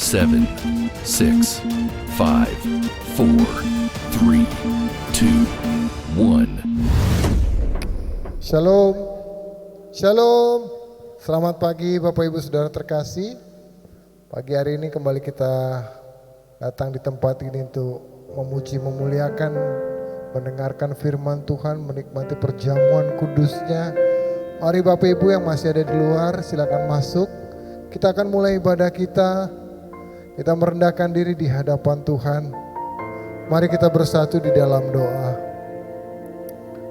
7, 6, 5, 4, 3, 2, 1. Shalom, Shalom. Selamat pagi Bapak Ibu Saudara terkasih. Pagi hari ini kembali kita datang di tempat ini untuk memuji, memuliakan, mendengarkan firman Tuhan, menikmati perjamuan kudusnya. Mari Bapak Ibu yang masih ada di luar, silakan masuk. Kita akan mulai ibadah kita. Kita merendahkan diri di hadapan Tuhan. Mari kita bersatu di dalam doa.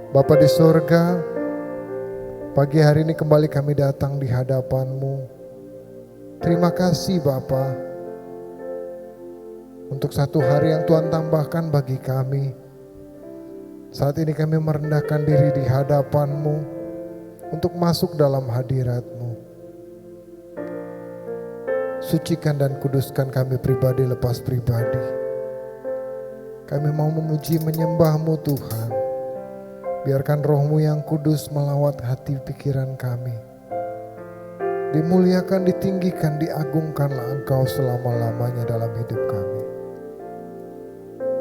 Bapa di sorga, pagi hari ini kembali kami datang di hadapan-Mu. Terima kasih Bapa untuk satu hari yang Tuhan tambahkan bagi kami. Saat ini kami merendahkan diri di hadapan-Mu untuk masuk dalam hadirat-Mu. Sucikan dan kuduskan kami pribadi lepas pribadi. Kami mau memuji menyembah-Mu Tuhan. Biarkan roh-Mu yang kudus melawat hati pikiran kami. Dimuliakan, ditinggikan, diagungkanlah Engkau selama-lamanya dalam hidup kami.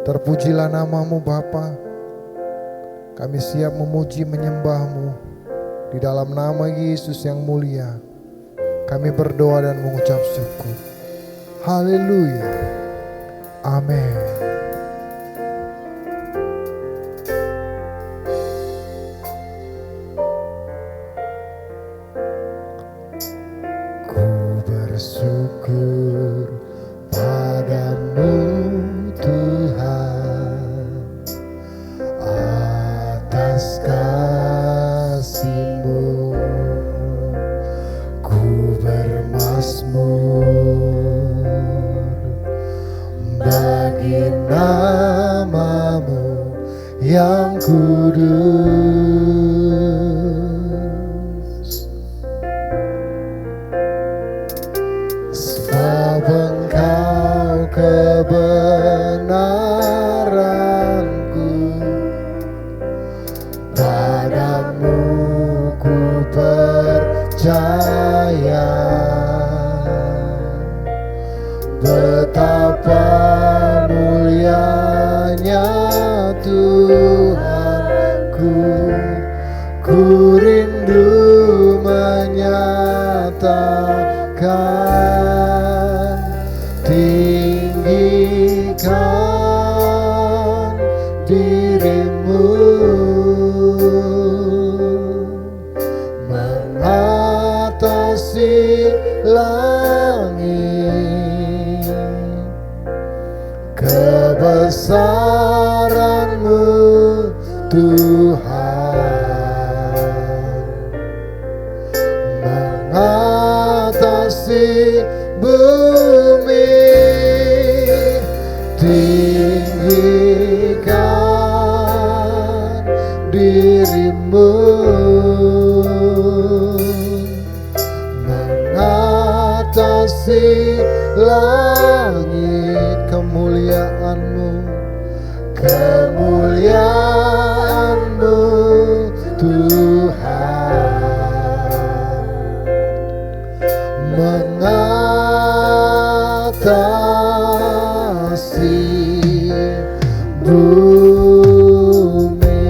Terpujilah nama-Mu Bapa. Kami siap memuji menyembah-Mu. Di dalam nama Yesus yang mulia, kami berdoa dan mengucap syukur. Haleluya. Amin. Ku bersyukur padamu Tuhan atas kasih-Mu. Ku bermazmur bagi nama-Mu yang kudus. Sebab Engkau kebenaranku, padamu ku percaya. Betapa mulianya Tuhanku, ku rindu menyatakan, tinggikan diri-Mu mengatasi langit. Kebesaran-Mu Tuhan mengatasi bumi. Tinggikan diri-Mu mengatasi langit. Kemuliaan-Mu, kemuliaan-Mu Tuhan mengatasi bumi.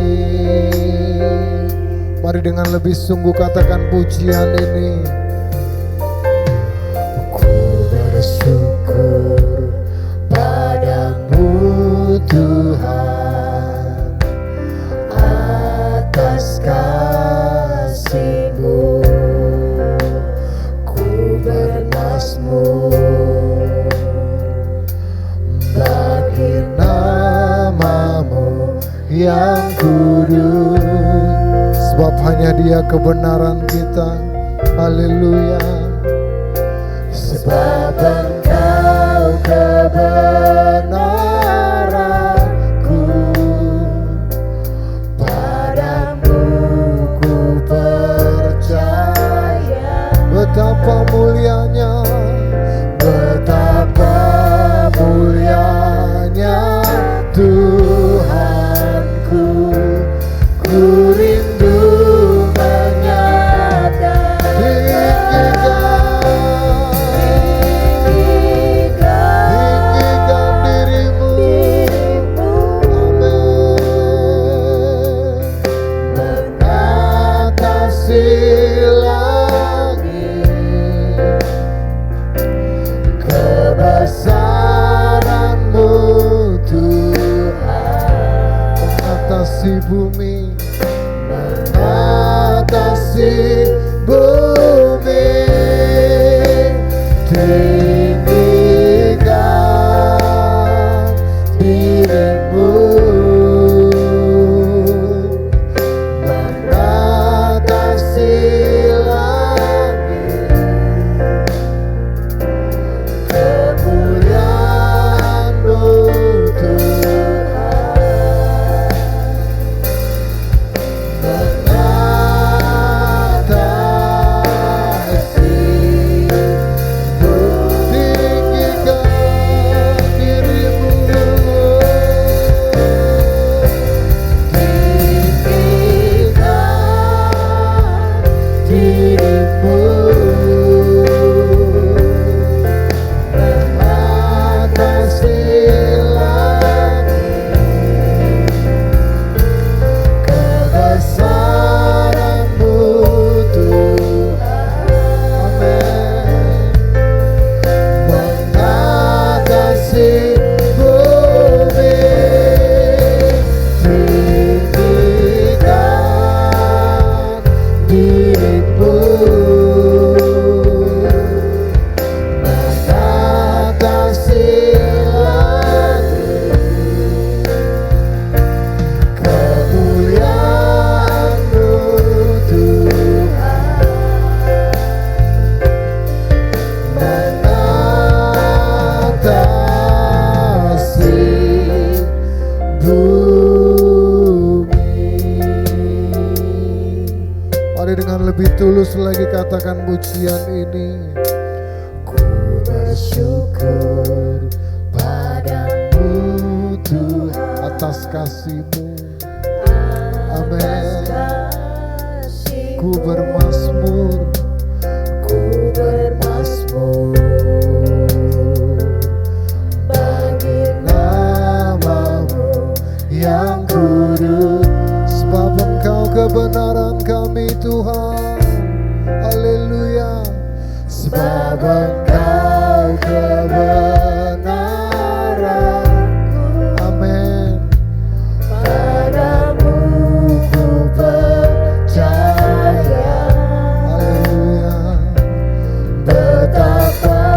Mari dengan lebih sungguh katakan pujian ini. Tuhan atas kasih-Mu, ku bermazmur bagi nama-Mu yang kudus. Sebab hanya Dia kebenaran kita. Haleluya. Sebab Engkau kebenaranku, padamu ku percaya. Betapa mulianya, betapa mulianya Tuhanku, ku rindu menyatakan, tinggikan kasih bumi tinggikan dirimu, mengatasi langit, kemuliaan-Mu Tuhan, mengatasi tinggikan dirimu, tinggikan dirimu, mengatasi langit, kebesaran-Mu Tuhan, amin, mengatasi bumi, tinggikan dirimu, mengatasi langit, kemuliaan-Mu Tuhan, mengatasi bumi. Mari dengan lebih tulus lagi katakan pujian ini. Ku bersyukur padamu Tuhan atas kasih-Mu. Amin. Ku bermazmur, ku bermazmur bagi nama-Mu yang kudus, sebab Engkau kebenaran kami Tuhan. Haleluya. Sebab Engkau kebenaranku. Amin. Padamu ku percaya. Haleluya. Betapa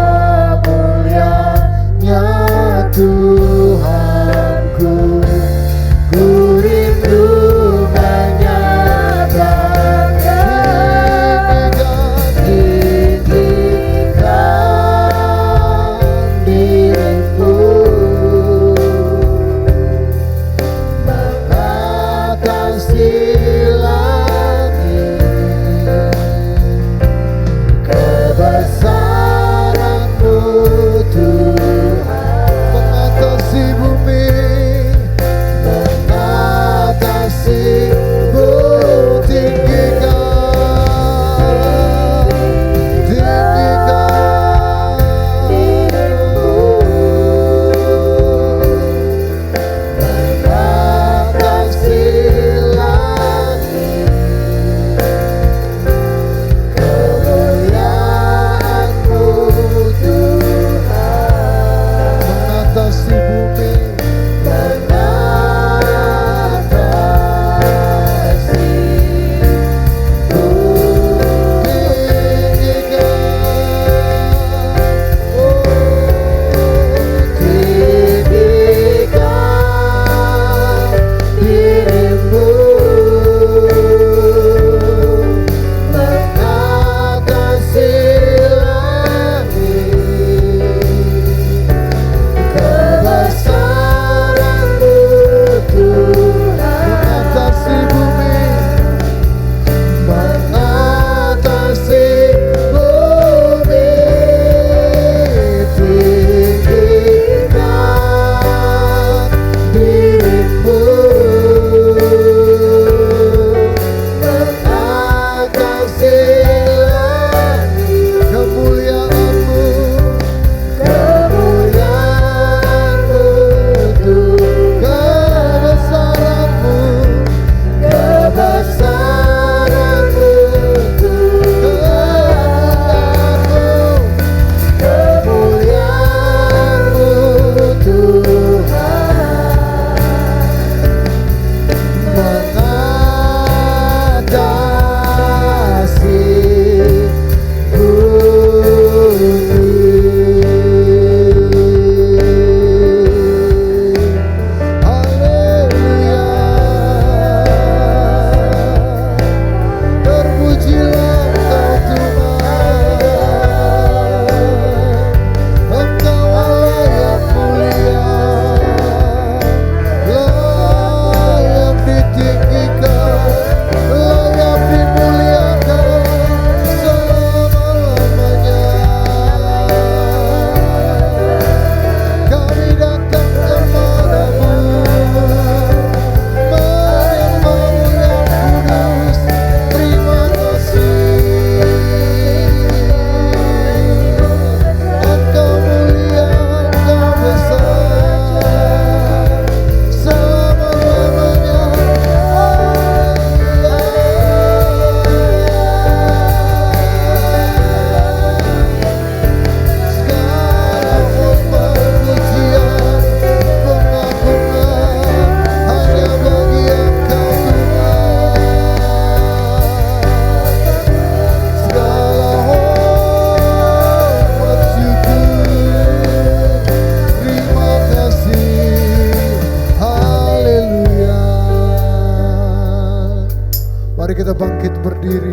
berdiri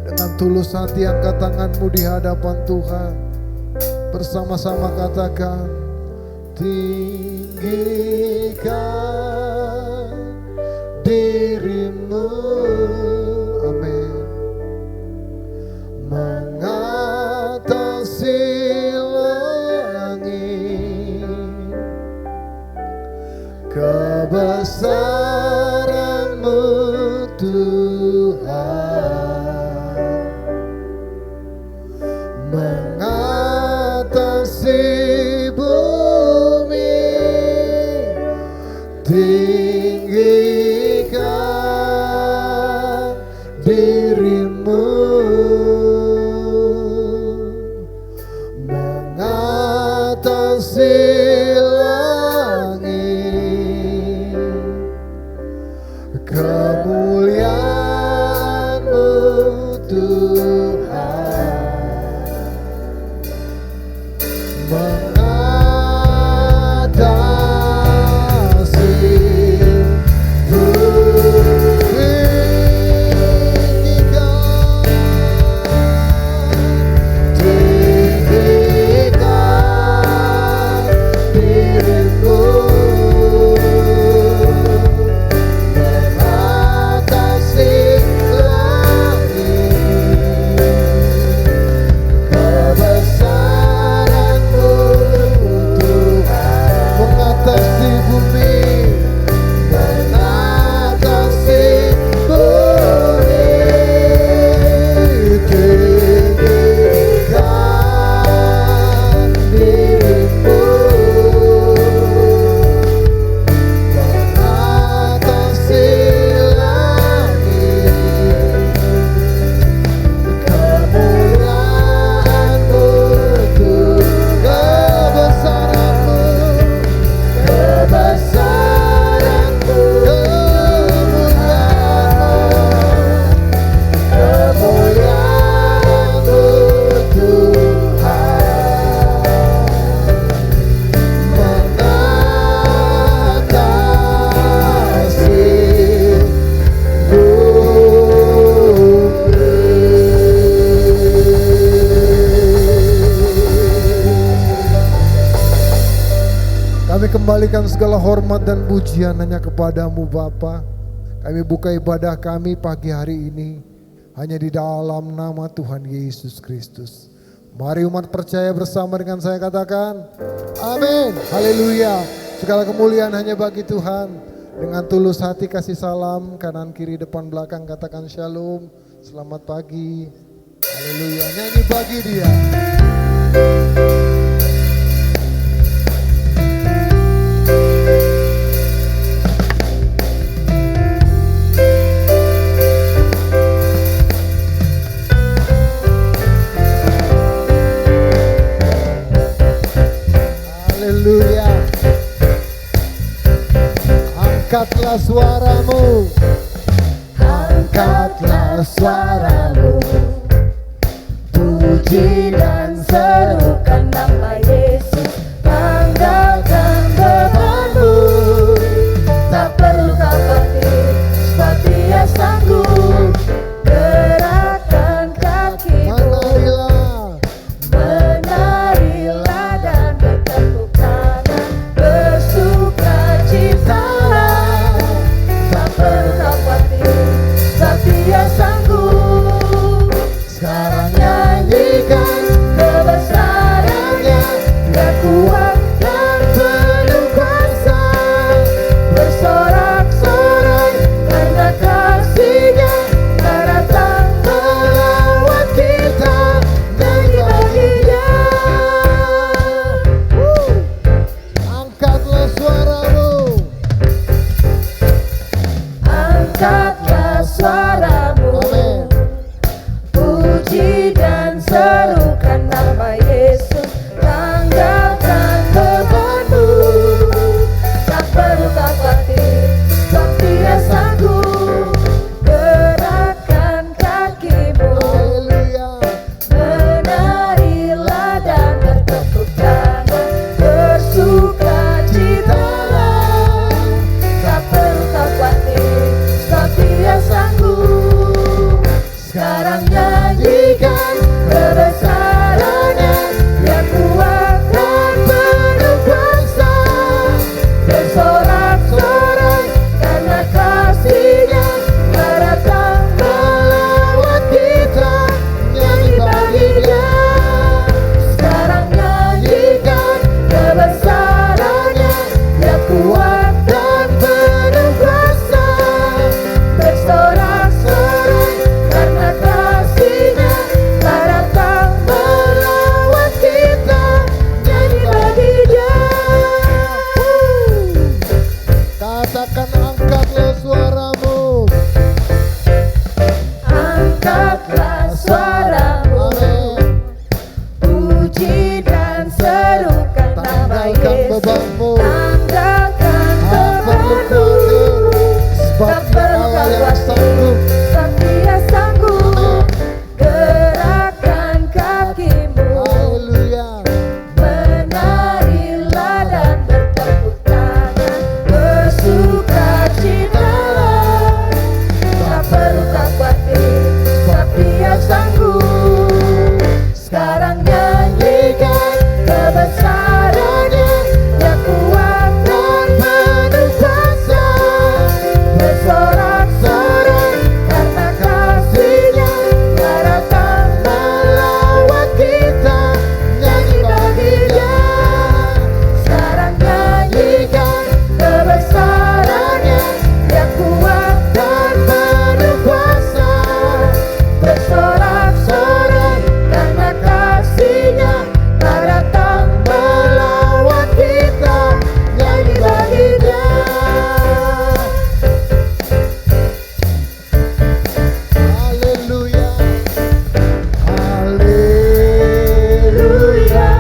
dengan tulus hati, angkat tanganmu di hadapan Tuhan. Bersama-sama katakan, tinggikan dirimu, amin, mengatasi langit, kebesaran-Mu Tuhan, mengatasi bumi, tinggikan dirimu, mengatasi langit, kemuliaan-Mu Tuhan, mengatasi kembalikan segala hormat dan pujian hanya kepadamu Bapa. Kami buka ibadah kami pagi hari ini hanya di dalam nama Tuhan Yesus Kristus. Mari umat percaya bersama dengan saya katakan amin, haleluya. Segala kemuliaan hanya bagi Tuhan. Dengan tulus hati kasih salam kanan kiri depan belakang, katakan shalom, selamat pagi, haleluya. Nyanyi bagi Dia. Haleluya. Angkatlah suaramu, angkatlah suaramu, puji dan serukan nama Yesus, tanggalkan bebanmu, tak perlu khawatir, sebab Dia sanggup gerakkan kakimu. Menarilah dan bertepuk tangan, bersukacitalah, tak perlu khawatir, sebab Dia sanggup. Sekarang nyanyikan kebesaran suaramu, puji dan serukan nama Yesus. Tanggalkan bebanmu, tak perlu khawatir, sebab Dia sanggup. Gerakkan kakimu, menarilah dan bertepuk tangan, bersukacitalah, tak perlu khawatir, sebab Dia sanggup. Sekarang nyanyikan kebesaran-Nya, Dia kuat dan penuh kuasa. Bersorak-sorai karena kasih-Nya, Dia datang melawat kita. Nyanyi bagi Dia. Sekarang nyanyikan kebesaran-Nya, Dia kuat dan penuh kuasa. Bersorak-sorai karena kasih-Nya, Dia datang melawat kita. Nyanyi bagi Dia. Haleluya, Haleluya,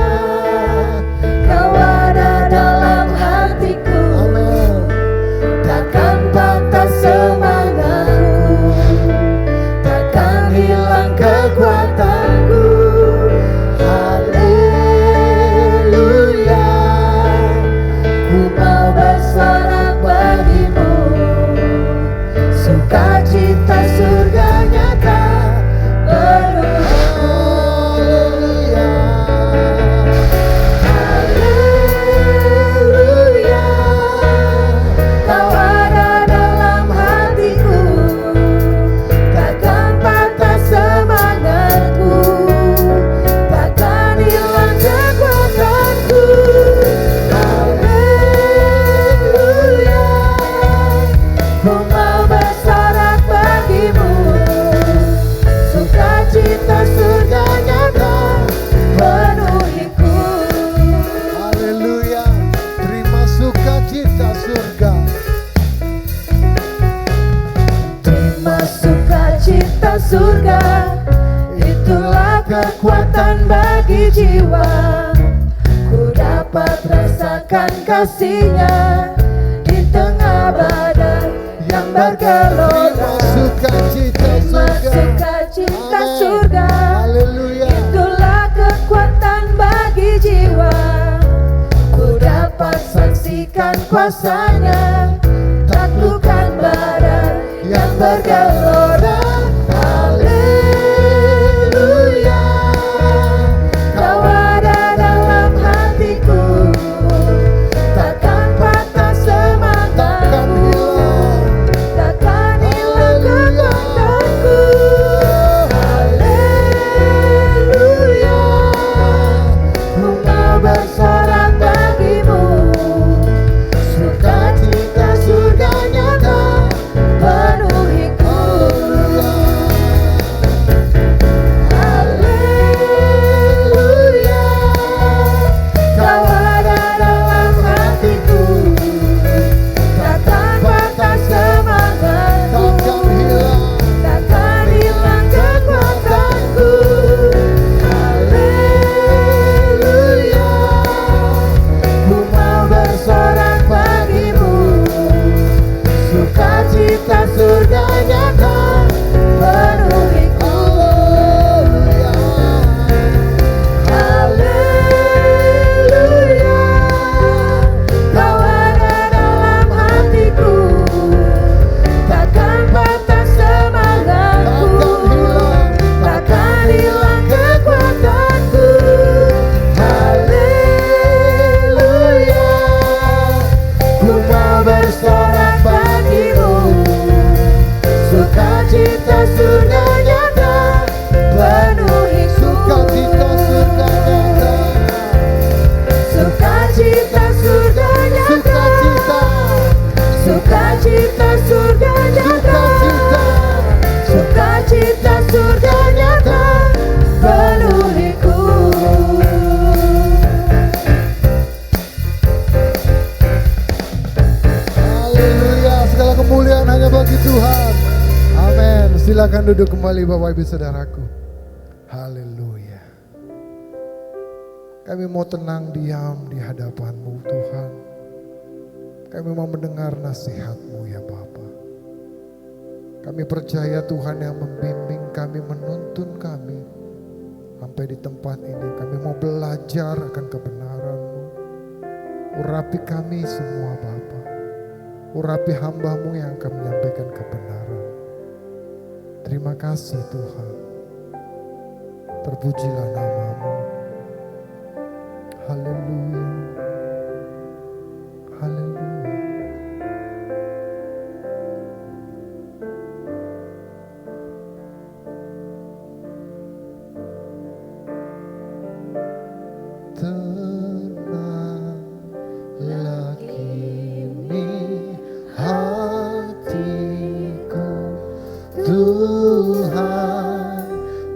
Kau ada dalam hatiku, amin. takkan patah semangatku, takkan hilang kekuatanku. Haleluya, ku mau bersorak bagimu, sukacita surga nyata penuhku. Haleluya, Kau ada dalam hatiku, takkan patah semangatku, takkan hilang kekuatanku. Haleluya, ku mau bersorak bagimu, sukacita surga nyata penuhiku. Haleluya, terima sukacita surga. Terima sukacita surga, itulah kekuatan bagi jiwa. Ku dapat rasakan kasih-Nya di tengah badai yang bergelora. Sukacita Terima surga. sukacita Amin. surga, Haleluya. itulah kekuatan bagi jiwa. Ku dapat saksikan kuasa-Nya, taklukkan badai yang bergelora. Haleluya, Kau ada dalam hatiku, takkan patah semangatku, takkan hilang kekuatanku. Haleluya, ku mau bersorak bagimu, sukacita surga nyata penuhiku. Haleluya, Kau ada dalam hatiku, takkan patah semangatku, takkan hilang kekuatanku. Haleluya, ku mau bersorak bagimu, sukacita surga nyata penuhiku. Haleluya, Kau ada dalam hatiku, takkan patah semangatku, takkan hilang kekuatanku. Haleluya, ku mau bersorak bagimu, sukacita surga nyata penuhiku. Sukacita surga nyata. Sukacita surga nyata, sukacita surga nyata penuhiku. Haleluya, segala kemuliaan hanya bagi Tuhan. Amin. Silakan duduk kembali Bapak Ibu Saudaraku. Haleluya. Kami mau tenang diam di hadapan-Mu Tuhan. Kami mau mendengar nasihat-Mu ya Bapa. Kami percaya Tuhan yang membimbing kami, menuntun kami. Sampai di tempat ini kami mau belajar akan kebenaran-Mu. Urapi kami semua Bapa. Urapi hamba-Mu yang akan menyampaikan kebenaran. Terima kasih Tuhan. Terpujilah nama-Mu. Haleluya. Haleluya. Tenanglah kini hatiku, Tuhan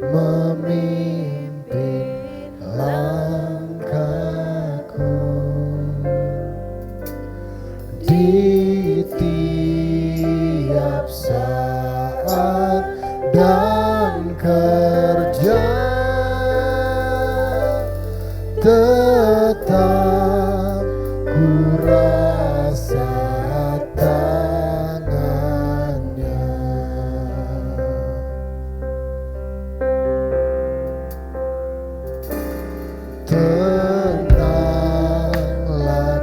memimpin langkahku di tiap saat dan kerja, tetap ku rasa tangannya. Tenanglah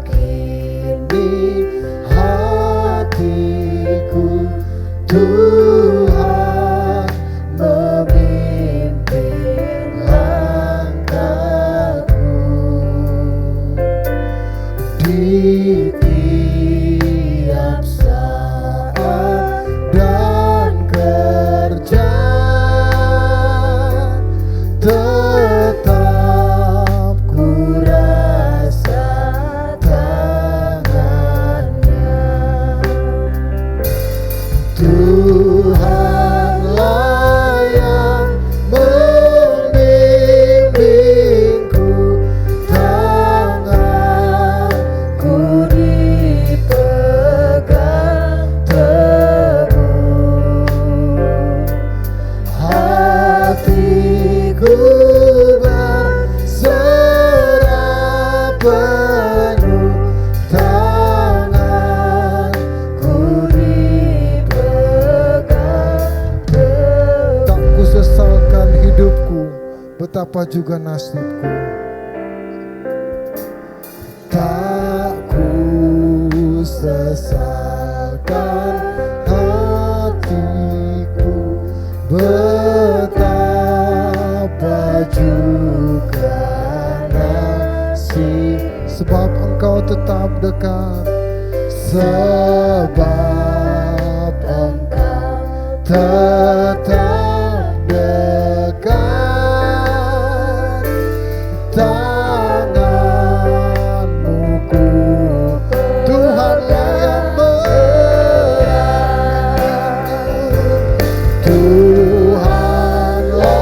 kini hatiku, Tuhan memimpin langkahku di tiap saat dan kerja, tetap ku rasa tangannya. Tuhanlah yang membimbingku, tanganku dipegang teguh, hatiku berserah penuh, tanganku dipegang teguh. Tak ku sesalkan hidupku, betapa juga nasibku. Tak ku sesalkan hatiku, betapa juga nasib. Sebab Engkau tetap dekat, sebab Engkau tetap dekat, tanganmu ku Tuhanlah yang Tuhanlah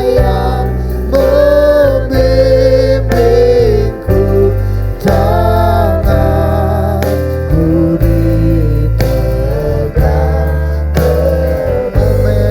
yang membimbingku, tanganku dipegang teguh.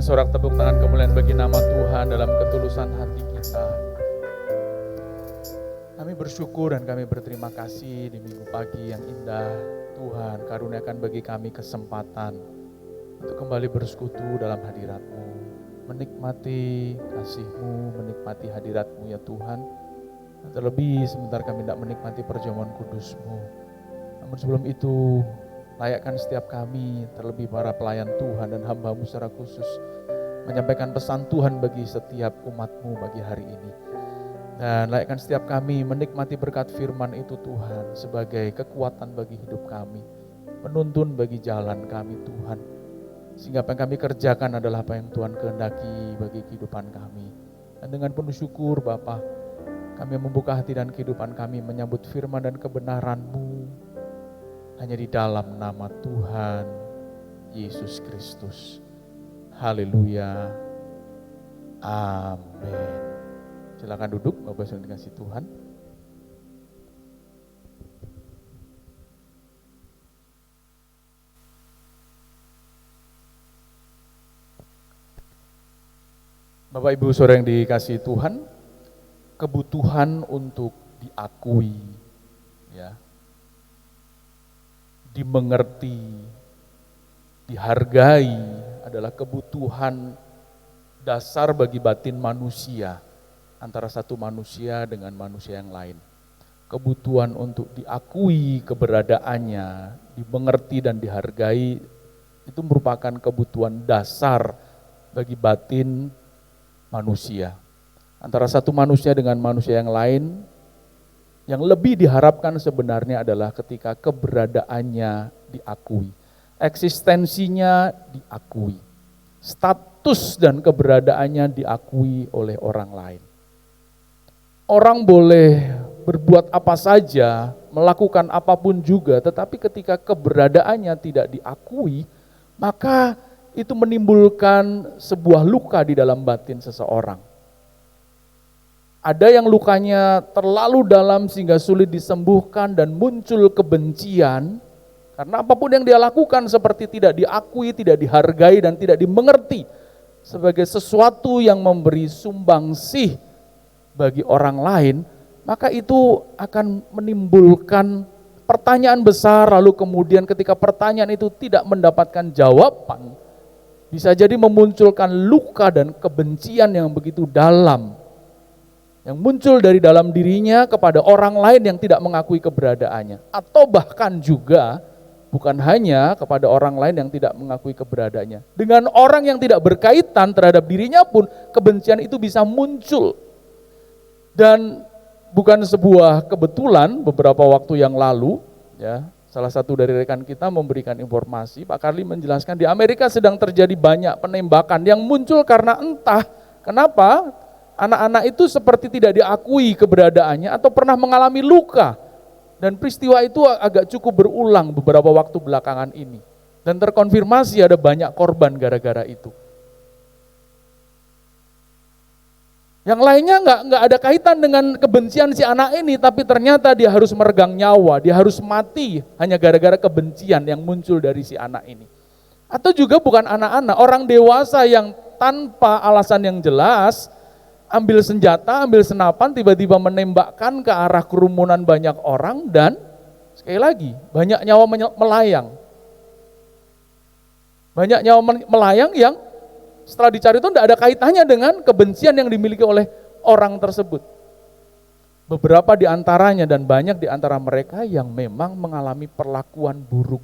berikan sorak tepuk tangan kemuliaan bagi nama Tuhan dalam ketulusan hati kita. Kami bersyukur dan kami berterima kasih di minggu pagi yang indah. Tuhan, karuniakan bagi kami kesempatan untuk kembali bersekutu dalam hadirat-Mu, menikmati kasih-Mu, menikmati hadirat-Mu ya Tuhan. Dan terlebih sebentar kami tidak menikmati perjamuan kudus-Mu. Namun sebelum itu, layakkan setiap kami, terlebih para pelayan Tuhan dan hamba-Mu secara khusus, menyampaikan pesan Tuhan bagi setiap umat-Mu bagi hari ini. Dan layakkan setiap kami menikmati berkat firman itu Tuhan, sebagai kekuatan bagi hidup kami, penuntun bagi jalan kami Tuhan. Sehingga apa yang kami kerjakan adalah apa yang Tuhan kehendaki bagi kehidupan kami. Dan dengan penuh syukur Bapa, kami membuka hati dan kehidupan kami menyambut firman dan kebenaran-Mu, hanya di dalam nama Tuhan Yesus Kristus. Haleluya. Amin. Silakan duduk, Bapak Ibu yang dikasihi Tuhan. Bapak Ibu Saudara yang dikasihi Tuhan, kebutuhan untuk diakui, ya, dimengerti, dihargai adalah kebutuhan dasar bagi batin manusia, antara satu manusia dengan manusia yang lain. Kebutuhan untuk diakui keberadaannya, dimengerti dan dihargai, itu merupakan kebutuhan dasar bagi batin manusia. Antara satu manusia dengan manusia yang lain, yang lebih diharapkan sebenarnya adalah ketika keberadaannya diakui, eksistensinya diakui, status dan keberadaannya diakui oleh orang lain. Orang boleh berbuat apa saja, melakukan apapun juga, tetapi ketika keberadaannya tidak diakui, maka itu menimbulkan sebuah luka di dalam batin seseorang. Ada yang lukanya terlalu dalam sehingga sulit disembuhkan dan muncul kebencian, karena apapun yang dia lakukan seperti tidak diakui, tidak dihargai dan tidak dimengerti sebagai sesuatu yang memberi sumbangsih bagi orang lain, maka itu akan menimbulkan pertanyaan besar, lalu kemudian ketika pertanyaan itu tidak mendapatkan jawaban, bisa jadi memunculkan luka dan kebencian yang begitu dalam, yang muncul dari dalam dirinya kepada orang lain yang tidak mengakui keberadaannya. Atau bahkan juga bukan hanya kepada orang lain yang tidak mengakui keberadaannya, dengan orang yang tidak berkaitan terhadap dirinya pun kebencian itu bisa muncul. Dan bukan sebuah kebetulan, beberapa waktu yang lalu, ya, salah satu dari rekan kita memberikan informasi, Pak Karli menjelaskan di Amerika sedang terjadi banyak penembakan yang muncul karena entah kenapa anak-anak itu seperti tidak diakui keberadaannya atau pernah mengalami luka. Dan peristiwa itu agak cukup berulang beberapa waktu belakangan ini. Dan terkonfirmasi ada banyak korban gara-gara itu. Yang lainnya nggak ada kaitan dengan kebencian si anak ini, tapi ternyata dia harus meregang nyawa, dia harus mati hanya gara-gara kebencian yang muncul dari si anak ini. Atau juga bukan anak-anak, orang dewasa yang tanpa alasan yang jelas ambil senjata, ambil senapan, tiba-tiba menembakkan ke arah kerumunan banyak orang dan sekali lagi banyak nyawa melayang. Banyak nyawa melayang yang setelah dicari itu tidak ada kaitannya dengan kebencian yang dimiliki oleh orang tersebut. Beberapa di antaranya dan banyak di antara mereka yang memang mengalami perlakuan buruk,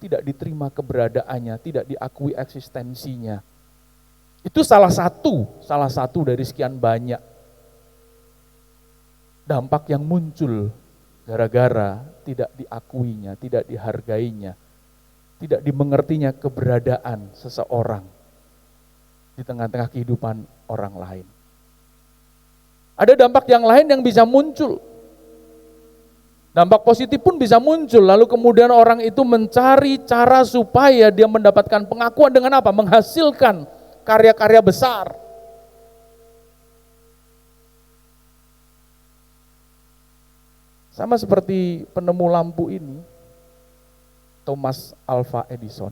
tidak diterima keberadaannya, tidak diakui eksistensinya. Itu salah satu dari sekian banyak dampak yang muncul gara-gara tidak diakuinya, tidak dihargainya, tidak dimengertinya keberadaan seseorang di tengah-tengah kehidupan orang lain. Ada dampak yang lain yang bisa muncul. Dampak positif pun bisa muncul, lalu kemudian orang itu mencari cara supaya dia mendapatkan pengakuan dengan apa? Menghasilkan karya-karya besar. Sama seperti penemu lampu ini, Thomas Alva Edison,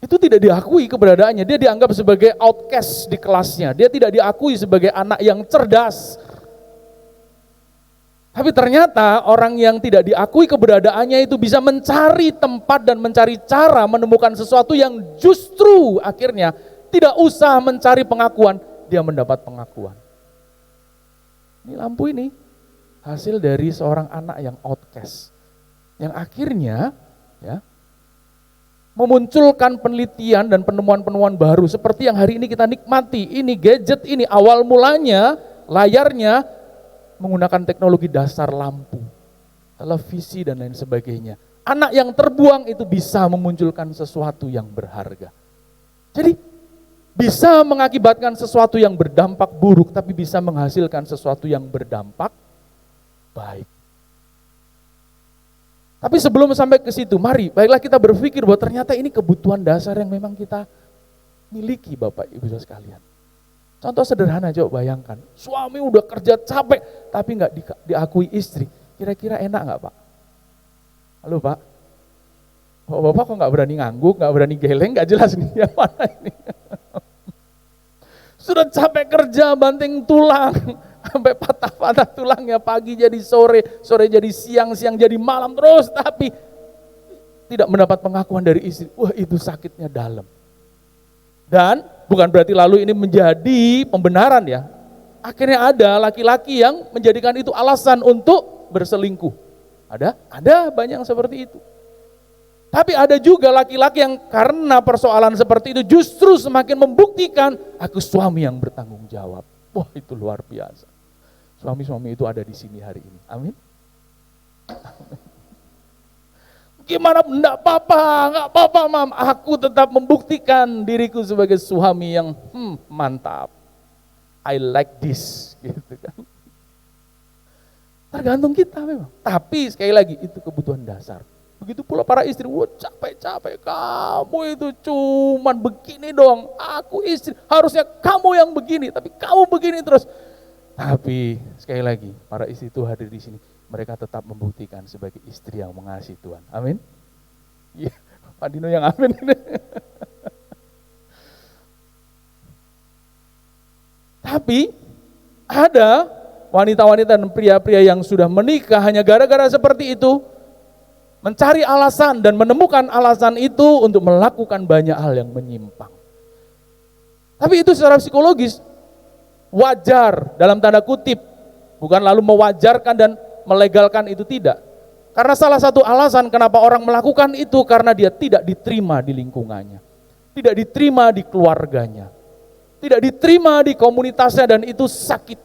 itu tidak diakui keberadaannya. Dia dianggap sebagai outcast di kelasnya. Dia tidak diakui sebagai anak yang cerdas. Tapi ternyata orang yang tidak diakui keberadaannya itu bisa mencari tempat dan mencari cara menemukan sesuatu yang justru akhirnya tidak usah mencari pengakuan, dia mendapat pengakuan. Ini lampu ini hasil dari seorang anak yang outcast. Yang akhirnya ya memunculkan penelitian dan penemuan-penemuan baru seperti yang hari ini kita nikmati. Ini gadget ini awal mulanya layarnya menggunakan teknologi dasar lampu, televisi dan lain sebagainya. Anak yang terbuang itu bisa memunculkan sesuatu yang berharga. Jadi bisa mengakibatkan sesuatu yang berdampak buruk tapi bisa menghasilkan sesuatu yang berdampak baik. Tapi sebelum sampai ke situ, mari baiklah kita berpikir bahwa ternyata ini kebutuhan dasar yang memang kita miliki Bapak Ibu sekalian. Contoh sederhana coba bayangkan, suami udah kerja capek tapi nggak diakui istri, kira-kira enak nggak Pak? Halo Pak? Bapak kok nggak berani ngangguk, nggak berani geleng, nggak jelas nih yang mana ini. Sudah capek kerja, banting tulang, sampai patah-patah tulangnya, pagi jadi sore, sore jadi siang, siang jadi malam terus, tapi tidak mendapat pengakuan dari istri. Wah itu sakitnya dalam. Dan bukan berarti lalu ini menjadi pembenaran ya. Akhirnya ada laki-laki yang menjadikan itu alasan untuk berselingkuh. Ada banyak yang seperti itu. Tapi ada juga laki-laki yang karena persoalan seperti itu justru semakin membuktikan aku suami yang bertanggung jawab. Wah itu luar biasa. Suami-suami itu ada di sini hari ini. Amin. Gimana? Enggak apa-apa mam. Aku tetap membuktikan diriku sebagai suami yang mantap. I like this. Gitu kan. Tergantung kita memang. Tapi sekali lagi itu kebutuhan dasar. Begitu pula para istri. Wah capek-capek kamu itu cuman begini dong. Aku istri harusnya kamu yang begini. Tapi kamu begini terus. Tapi sekali lagi para istri itu hadir di sini. Mereka tetap membuktikan sebagai istri yang mengasihi Tuhan. Amin. Iya, Pak Dino yang amin. Tapi ada wanita-wanita dan pria-pria yang sudah menikah hanya gara-gara seperti itu, mencari alasan dan menemukan alasan itu untuk melakukan banyak hal yang menyimpang. Tapi itu secara psikologis wajar dalam tanda kutip, bukan lalu mewajarkan dan melegalkan itu tidak. Karena salah satu alasan kenapa orang melakukan itu karena dia tidak diterima di lingkungannya. Tidak diterima di keluarganya. Tidak diterima di komunitasnya dan itu sakit.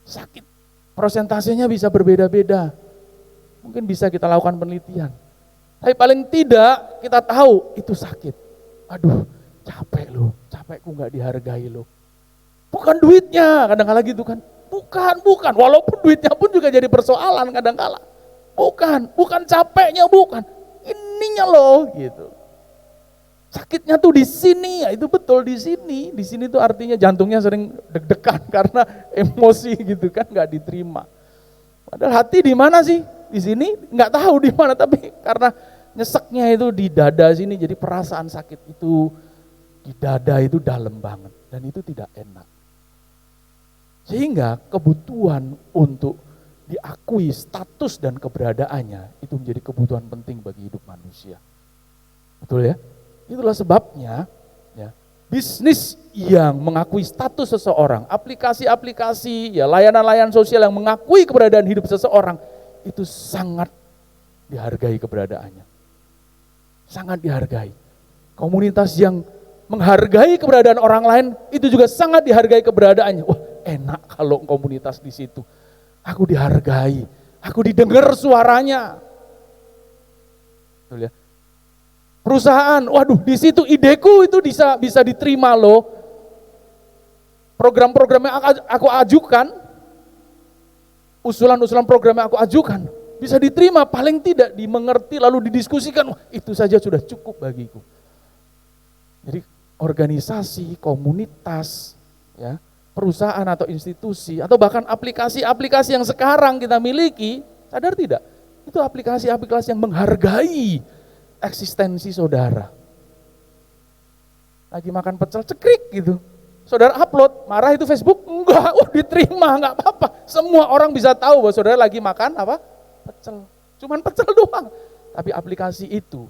Sakit. Prosentasenya bisa berbeda-beda. Mungkin bisa kita lakukan penelitian. Tapi paling tidak kita tahu itu sakit. Aduh capek loh, capekku gak dihargai loh. Bukan duitnya kadang-kadang gitu kan. Bukan. Walaupun duitnya pun juga jadi persoalan kadang-kala. Bukan capeknya, bukan. Ininya loh, gitu. Sakitnya tuh di sini, ya itu betul di sini. Di sini tuh artinya jantungnya sering deg-degan karena emosi gitu kan, nggak diterima. Padahal hati di mana sih? Di sini nggak tahu di mana, tapi karena nyeseknya itu di dada sini, jadi perasaan sakit itu di dada itu dalam banget dan itu tidak enak. Sehingga kebutuhan untuk diakui status dan keberadaannya itu menjadi kebutuhan penting bagi hidup manusia. Betul ya? Itulah sebabnya ya, bisnis yang mengakui status seseorang, aplikasi-aplikasi, ya layanan-layanan sosial yang mengakui keberadaan hidup seseorang itu sangat dihargai keberadaannya. Sangat dihargai. Komunitas yang menghargai keberadaan orang lain itu juga sangat dihargai keberadaannya. Wah, enak kalau komunitas di situ. Aku dihargai, aku didengar suaranya. Betul ya? Perusahaan, waduh di situ ideku itu bisa diterima loh. Program-program yang aku ajukan, usulan-usulan program yang aku ajukan, bisa diterima, paling tidak dimengerti lalu didiskusikan. Wah, itu saja sudah cukup bagiku. Jadi organisasi, komunitas, ya, perusahaan atau institusi, atau bahkan aplikasi-aplikasi yang sekarang kita miliki, sadar tidak? Itu aplikasi-aplikasi yang menghargai eksistensi saudara. Lagi makan pecel cekrik gitu. Saudara upload, marah itu Facebook? Enggak, diterima, enggak apa-apa. Semua orang bisa tahu bahwa saudara lagi makan apa? Pecel. Cuman pecel doang. Tapi aplikasi itu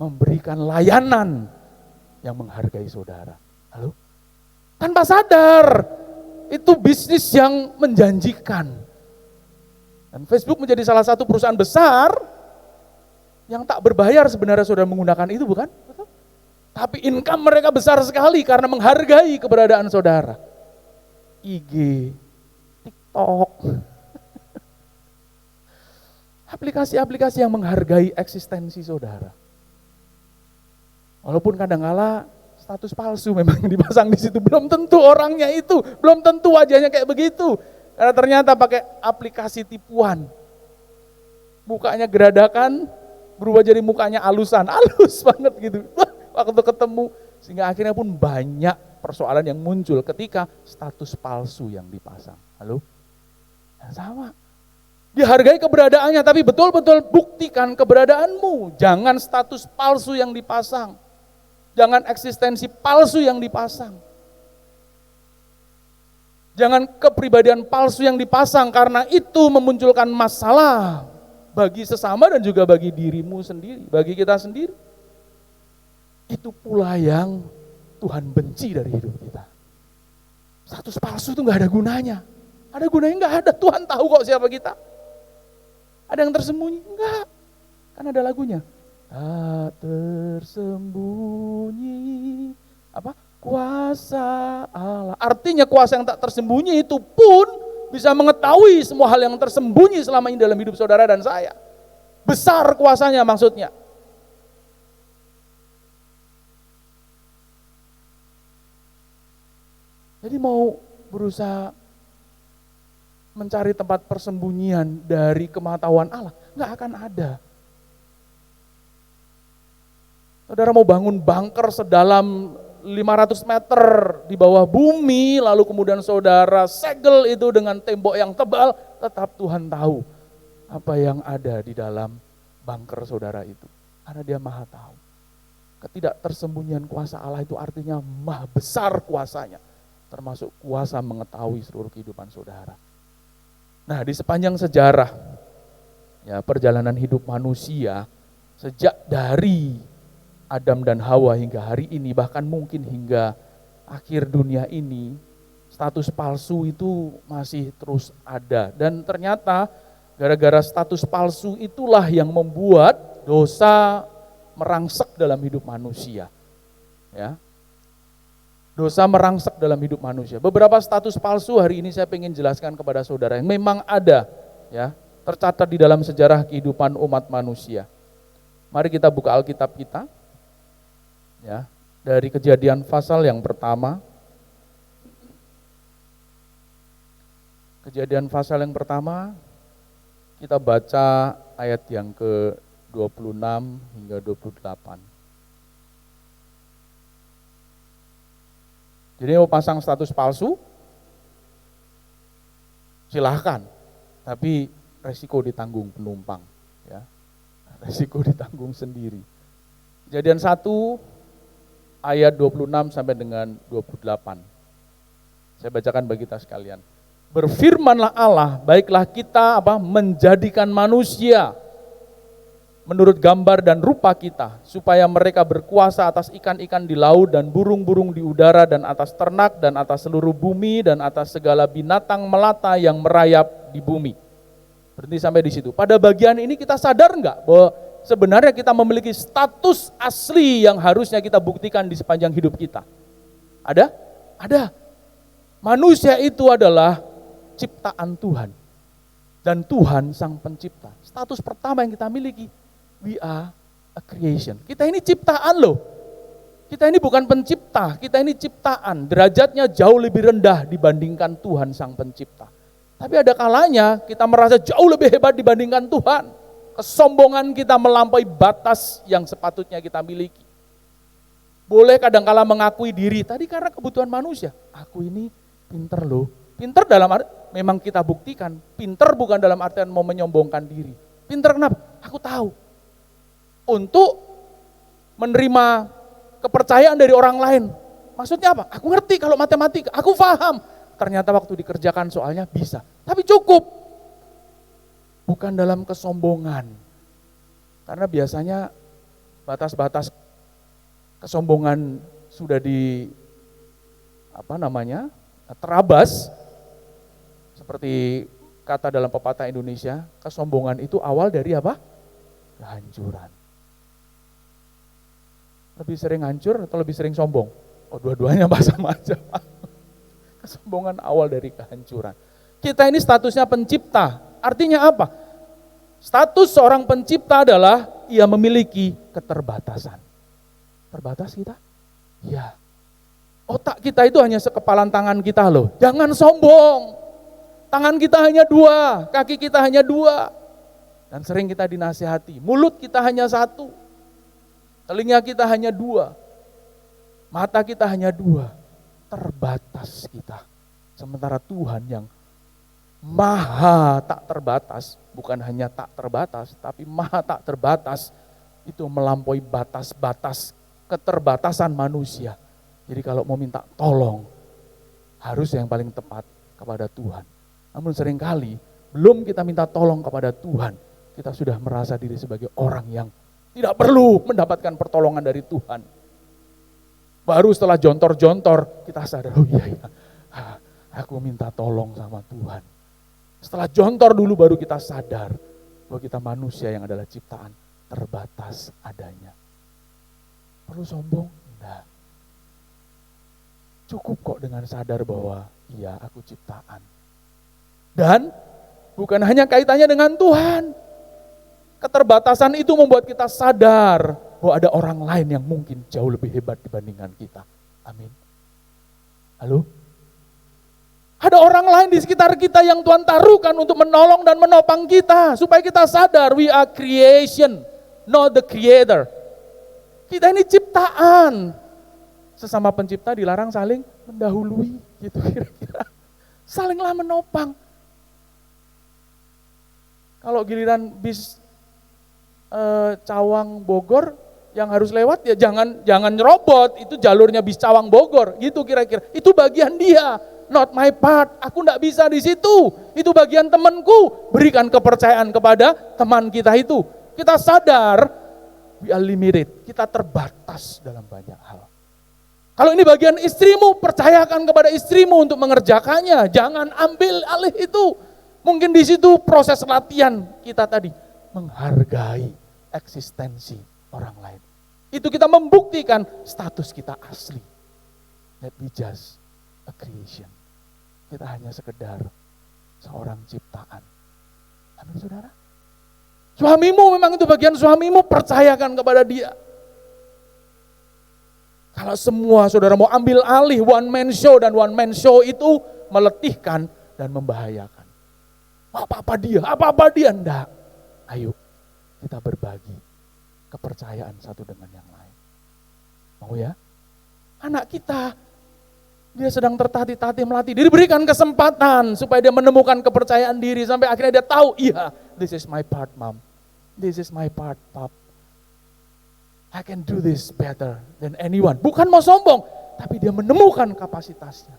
memberikan layanan yang menghargai saudara. Halo? Tanpa sadar, itu bisnis yang menjanjikan. Dan Facebook menjadi salah satu perusahaan besar yang tak berbayar sebenarnya saudara menggunakan itu, bukan? Betul? Tapi income mereka besar sekali karena menghargai keberadaan saudara. IG, TikTok, aplikasi-aplikasi yang menghargai eksistensi saudara. Walaupun kadang-kala status palsu memang dipasang di situ, belum tentu orangnya itu, belum tentu wajahnya kayak begitu. Karena ternyata pakai aplikasi tipuan. Mukanya geradakan, berubah jadi mukanya alusan, halus banget gitu. Waktu ketemu, sehingga akhirnya pun banyak persoalan yang muncul ketika status palsu yang dipasang. Halo? Yang sama. Dihargai keberadaannya, tapi betul-betul buktikan keberadaanmu. Jangan status palsu yang dipasang. Jangan eksistensi palsu yang dipasang. Jangan kepribadian palsu yang dipasang, karena itu memunculkan masalah bagi sesama dan juga bagi dirimu sendiri, bagi kita sendiri. Itu pula yang Tuhan benci dari hidup kita. Status palsu itu gak ada gunanya. Ada gunanya? Gak ada. Tuhan tahu kok siapa kita. Ada yang tersembunyi? Enggak. Kan ada lagunya. Tak tersembunyi apa? Kuasa Allah. Artinya kuasa yang tak tersembunyi itu pun bisa mengetahui semua hal yang tersembunyi selama ini dalam hidup saudara dan saya. Besar kuasanya maksudnya. Jadi mau berusaha mencari tempat persembunyian dari kemahatauan Allah, nggak akan ada. Saudara mau bangun bunker sedalam 500 meter di bawah bumi, lalu kemudian saudara segel itu dengan tembok yang tebal, tetap Tuhan tahu apa yang ada di dalam bunker saudara itu. Karena Dia maha tahu. Ketidaktersembunyian kuasa Allah itu artinya maha besar kuasanya. Termasuk kuasa mengetahui seluruh kehidupan saudara. Nah, di sepanjang sejarah ya perjalanan hidup manusia, sejak dari Adam dan Hawa hingga hari ini, bahkan mungkin hingga akhir dunia ini, status palsu itu masih terus ada. Dan ternyata gara-gara status palsu itulah yang membuat dosa merangsek dalam hidup manusia. Ya. Dosa merangsek dalam hidup manusia. Beberapa status palsu hari ini saya ingin jelaskan kepada saudara yang memang ada, ya, tercatat di dalam sejarah kehidupan umat manusia. Mari kita buka Alkitab kita, ya, dari Kejadian pasal yang pertama. Kejadian pasal yang pertama, kita baca ayat yang ke-26 hingga 28. Jadi mau pasang status palsu, silahkan, tapi resiko ditanggung penumpang, ya, resiko ditanggung sendiri. Kejadian 1 ayat 26 sampai dengan 28. Saya bacakan bagi kita sekalian. Berfirmanlah Allah, baiklah kita menjadikan manusia menurut gambar dan rupa kita, supaya mereka berkuasa atas ikan-ikan di laut dan burung-burung di udara dan atas ternak dan atas seluruh bumi dan atas segala binatang melata yang merayap di bumi. Berhenti sampai di situ. Pada bagian ini kita sadar enggak bahwa sebenarnya kita memiliki status asli yang harusnya kita buktikan di sepanjang hidup kita? Ada? Ada. Manusia itu adalah ciptaan Tuhan. Dan Tuhan sang pencipta. Status pertama yang kita miliki, we are a creation. Kita ini ciptaan loh. Kita ini bukan pencipta, kita ini ciptaan. Derajatnya jauh lebih rendah dibandingkan Tuhan sang pencipta. Tapi ada kalanya kita merasa jauh lebih hebat dibandingkan Tuhan. Kesombongan kita melampaui batas yang sepatutnya kita miliki. Boleh kadangkala mengakui diri, tadi karena kebutuhan manusia. Aku ini pinter loh. Pinter dalam arti, memang kita buktikan. Pinter bukan dalam artian mau menyombongkan diri. Pinter kenapa? Aku tahu. Untuk menerima kepercayaan dari orang lain. Maksudnya apa? Aku ngerti kalau matematika, aku paham. Ternyata waktu dikerjakan soalnya bisa. Tapi cukup. Bukan dalam kesombongan. Karena biasanya batas-batas kesombongan sudah terabas. Seperti kata dalam pepatah Indonesia, kesombongan itu awal dari apa? Kehancuran. Lebih sering hancur atau lebih sering sombong? Oh, dua-duanya sama aja. Kesombongan awal dari kehancuran. Kita ini statusnya pencipta. Artinya apa? Status seorang pencipta adalah ia memiliki keterbatasan. Terbatas kita? Ya. Otak kita itu hanya sekepalan tangan kita loh. Jangan sombong. Tangan kita hanya 2, kaki kita hanya 2. Dan sering kita dinasihati. Mulut kita hanya 1. Telinga kita hanya 2, mata kita hanya 2, terbatas kita. Sementara Tuhan yang maha tak terbatas, bukan hanya tak terbatas, tapi maha tak terbatas, itu melampaui batas-batas keterbatasan manusia. Jadi kalau mau minta tolong, harus yang paling tepat kepada Tuhan. Namun seringkali, belum kita minta tolong kepada Tuhan, kita sudah merasa diri sebagai orang yang tidak perlu mendapatkan pertolongan dari Tuhan. Baru setelah jontor-jontor kita sadar, oh iya, aku minta tolong sama Tuhan. Setelah jontor dulu baru kita sadar bahwa kita manusia yang adalah ciptaan terbatas adanya. Perlu sombong? Enggak. Cukup kok dengan sadar bahwa iya aku ciptaan. Dan bukan hanya kaitannya dengan Tuhan. Keterbatasan itu membuat kita sadar bahwa ada orang lain yang mungkin jauh lebih hebat dibandingkan kita. Amin. Halo? Ada orang lain di sekitar kita yang Tuhan taruhkan untuk menolong dan menopang kita. Supaya kita sadar, we are creation, not the creator. Kita ini ciptaan. Sesama pencipta dilarang saling mendahului. Gitu kira-kira. Salinglah menopang. Kalau giliran bis Cawang Bogor yang harus lewat ya jangan nyerobot, itu jalurnya bis Cawang Bogor gitu kira-kira. Itu bagian dia, not my part. Aku enggak bisa di situ. Itu bagian temanku. Berikan kepercayaan kepada teman kita itu. Kita sadar we are limited. Kita terbatas dalam banyak hal. Kalau ini bagian istrimu, percayakan kepada istrimu untuk mengerjakannya. Jangan ambil alih itu. Mungkin di situ proses latihan kita tadi. Menghargai eksistensi orang lain. Itu kita membuktikan status kita asli. That we just a creation. Kita hanya sekedar seorang ciptaan. Amin saudara. Suamimu memang itu bagian suamimu, percayakan kepada dia. Kalau semua saudara mau ambil alih one man show dan one man show itu meletihkan dan membahayakan. Apa-apa dia, enggak. Ayo kita berbagi kepercayaan satu dengan yang lain. Mau ya? Anak kita, dia sedang tertatih-tatih melatih diri, berikan kesempatan supaya dia menemukan kepercayaan diri sampai akhirnya dia tahu, iya, this is my part mom, this is my part pop. I can do this better than anyone. Bukan mau sombong, tapi dia menemukan kapasitasnya.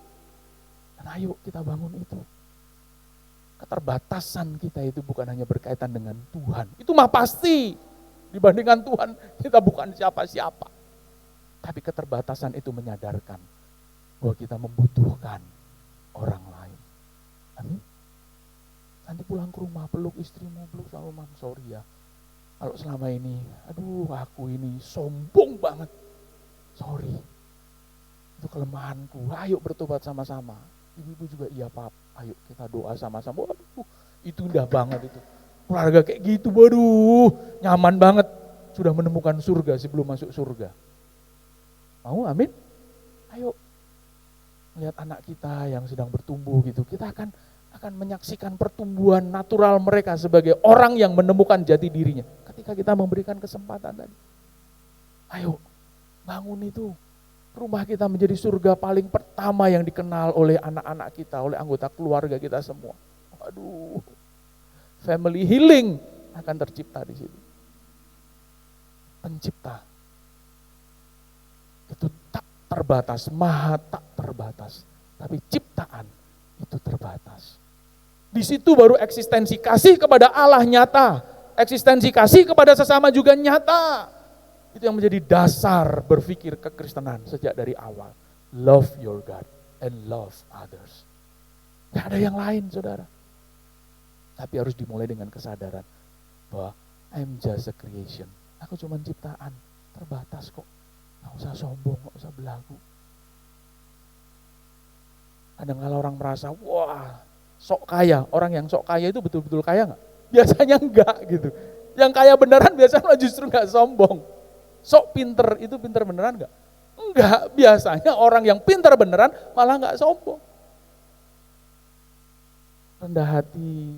Dan ayo kita bangun itu. Keterbatasan kita itu bukan hanya berkaitan dengan Tuhan. Itu mah pasti. Dibandingkan Tuhan, kita bukan siapa-siapa. Tapi keterbatasan itu menyadarkan bahwa kita membutuhkan orang lain. Amin. Nanti pulang ke rumah, peluk istrimu, peluk sama mam, sorry ya. Kalau selama ini, aduh aku ini sombong banget. Sorry. Itu kelemahanku. Ayo bertobat sama-sama. Ibu-ibu juga iya Pap, ayo kita doa sama-sama. Waduh, itu indah banget itu. Keluarga kayak gitu, waduh, nyaman banget. Sudah menemukan surga sebelum masuk surga. Mau amin? Ayo, lihat anak kita yang sedang bertumbuh gitu. Kita akan menyaksikan pertumbuhan natural mereka sebagai orang yang menemukan jati dirinya. Ketika kita memberikan kesempatan tadi. Ayo, bangun itu. Rumah kita menjadi surga paling pertama yang dikenal oleh anak-anak kita, oleh anggota keluarga kita semua. Waduh, family healing akan tercipta di situ. Pencipta. terbatas, maha tak terbatas. Tapi ciptaan itu terbatas. Di situ baru eksistensi kasih kepada Allah nyata. Eksistensi kasih kepada sesama juga nyata. Itu yang menjadi dasar berpikir kekristenan sejak dari awal. Love your God and love others. Gak ada yang lain, saudara. Tapi harus dimulai dengan kesadaran bahwa I'm just a creation. Aku cuma ciptaan, terbatas kok. Gak usah sombong, gak usah belagu. Kadang kalau orang merasa, wah sok kaya. Orang yang sok kaya itu betul-betul kaya gak? Biasanya enggak gitu. Yang kaya beneran biasanya justru gak sombong. Sok pinter, itu pinter beneran gak? Enggak, biasanya orang yang pinter beneran malah gak sombong. Rendah hati,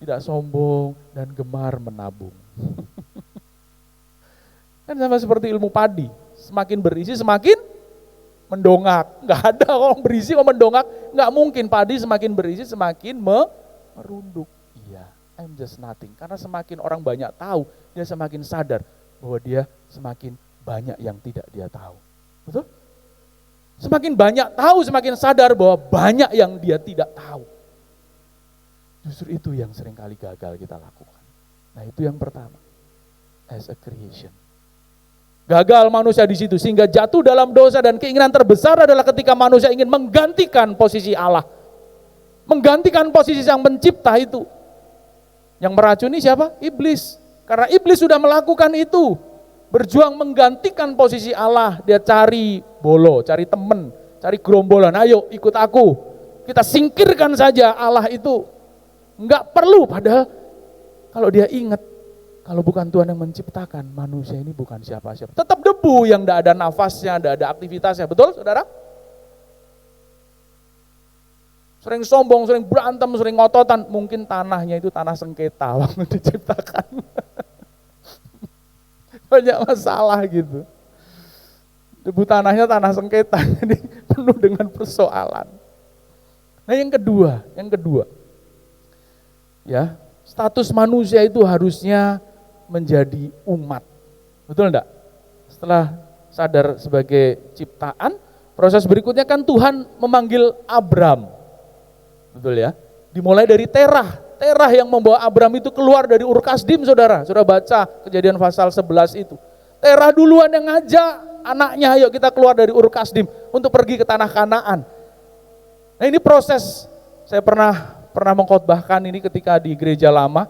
tidak sombong, dan gemar menabung. Kan sama seperti ilmu padi. Semakin berisi semakin mendongak. Nggak ada orang berisi kok mendongak. Nggak mungkin, padi semakin berisi semakin merunduk. Iya, I'm just nothing. Karena semakin orang banyak tahu, dia semakin sadar bahwa dia semakin banyak yang tidak dia tahu. Betul? Semakin banyak tahu, semakin sadar bahwa banyak yang dia tidak tahu. Justru itu yang seringkali gagal kita lakukan. Nah itu yang pertama, as a creation. Gagal manusia di situ sehingga jatuh dalam dosa, dan keinginan terbesar adalah ketika manusia ingin menggantikan posisi Allah. Menggantikan posisi yang mencipta itu. Yang meracuni siapa? Iblis. Karena iblis sudah melakukan itu. Berjuang menggantikan posisi Allah. Dia cari bolo, cari temen, cari gerombolan. Ayo ikut aku. Kita singkirkan saja Allah itu. Enggak perlu, padahal kalau dia ingat, kalau bukan Tuhan yang menciptakan, manusia ini bukan siapa-siapa. Tetap debu yang tidak ada nafasnya, tidak ada aktivitasnya. Betul saudara? Sering sombong, sering berantem, sering ngototan. Mungkin tanahnya itu tanah sengketa waktu diciptakan. Banyak masalah gitu. Debu tanahnya tanah sengketa, jadi penuh dengan persoalan. Nah yang kedua. Ya, status manusia itu harusnya menjadi umat. Betul enggak? Setelah sadar sebagai ciptaan, proses berikutnya kan Tuhan memanggil Abram. Betul ya? Dimulai dari Terah. Terah yang membawa Abram itu keluar dari Ur Kasdim, saudara. Saudara baca Kejadian pasal 11 itu. Terah duluan yang ngajak anaknya, ayo kita keluar dari Ur Kasdim untuk pergi ke tanah Kanaan. Nah ini proses, saya pernah mengkhotbahkan ini ketika di gereja lama.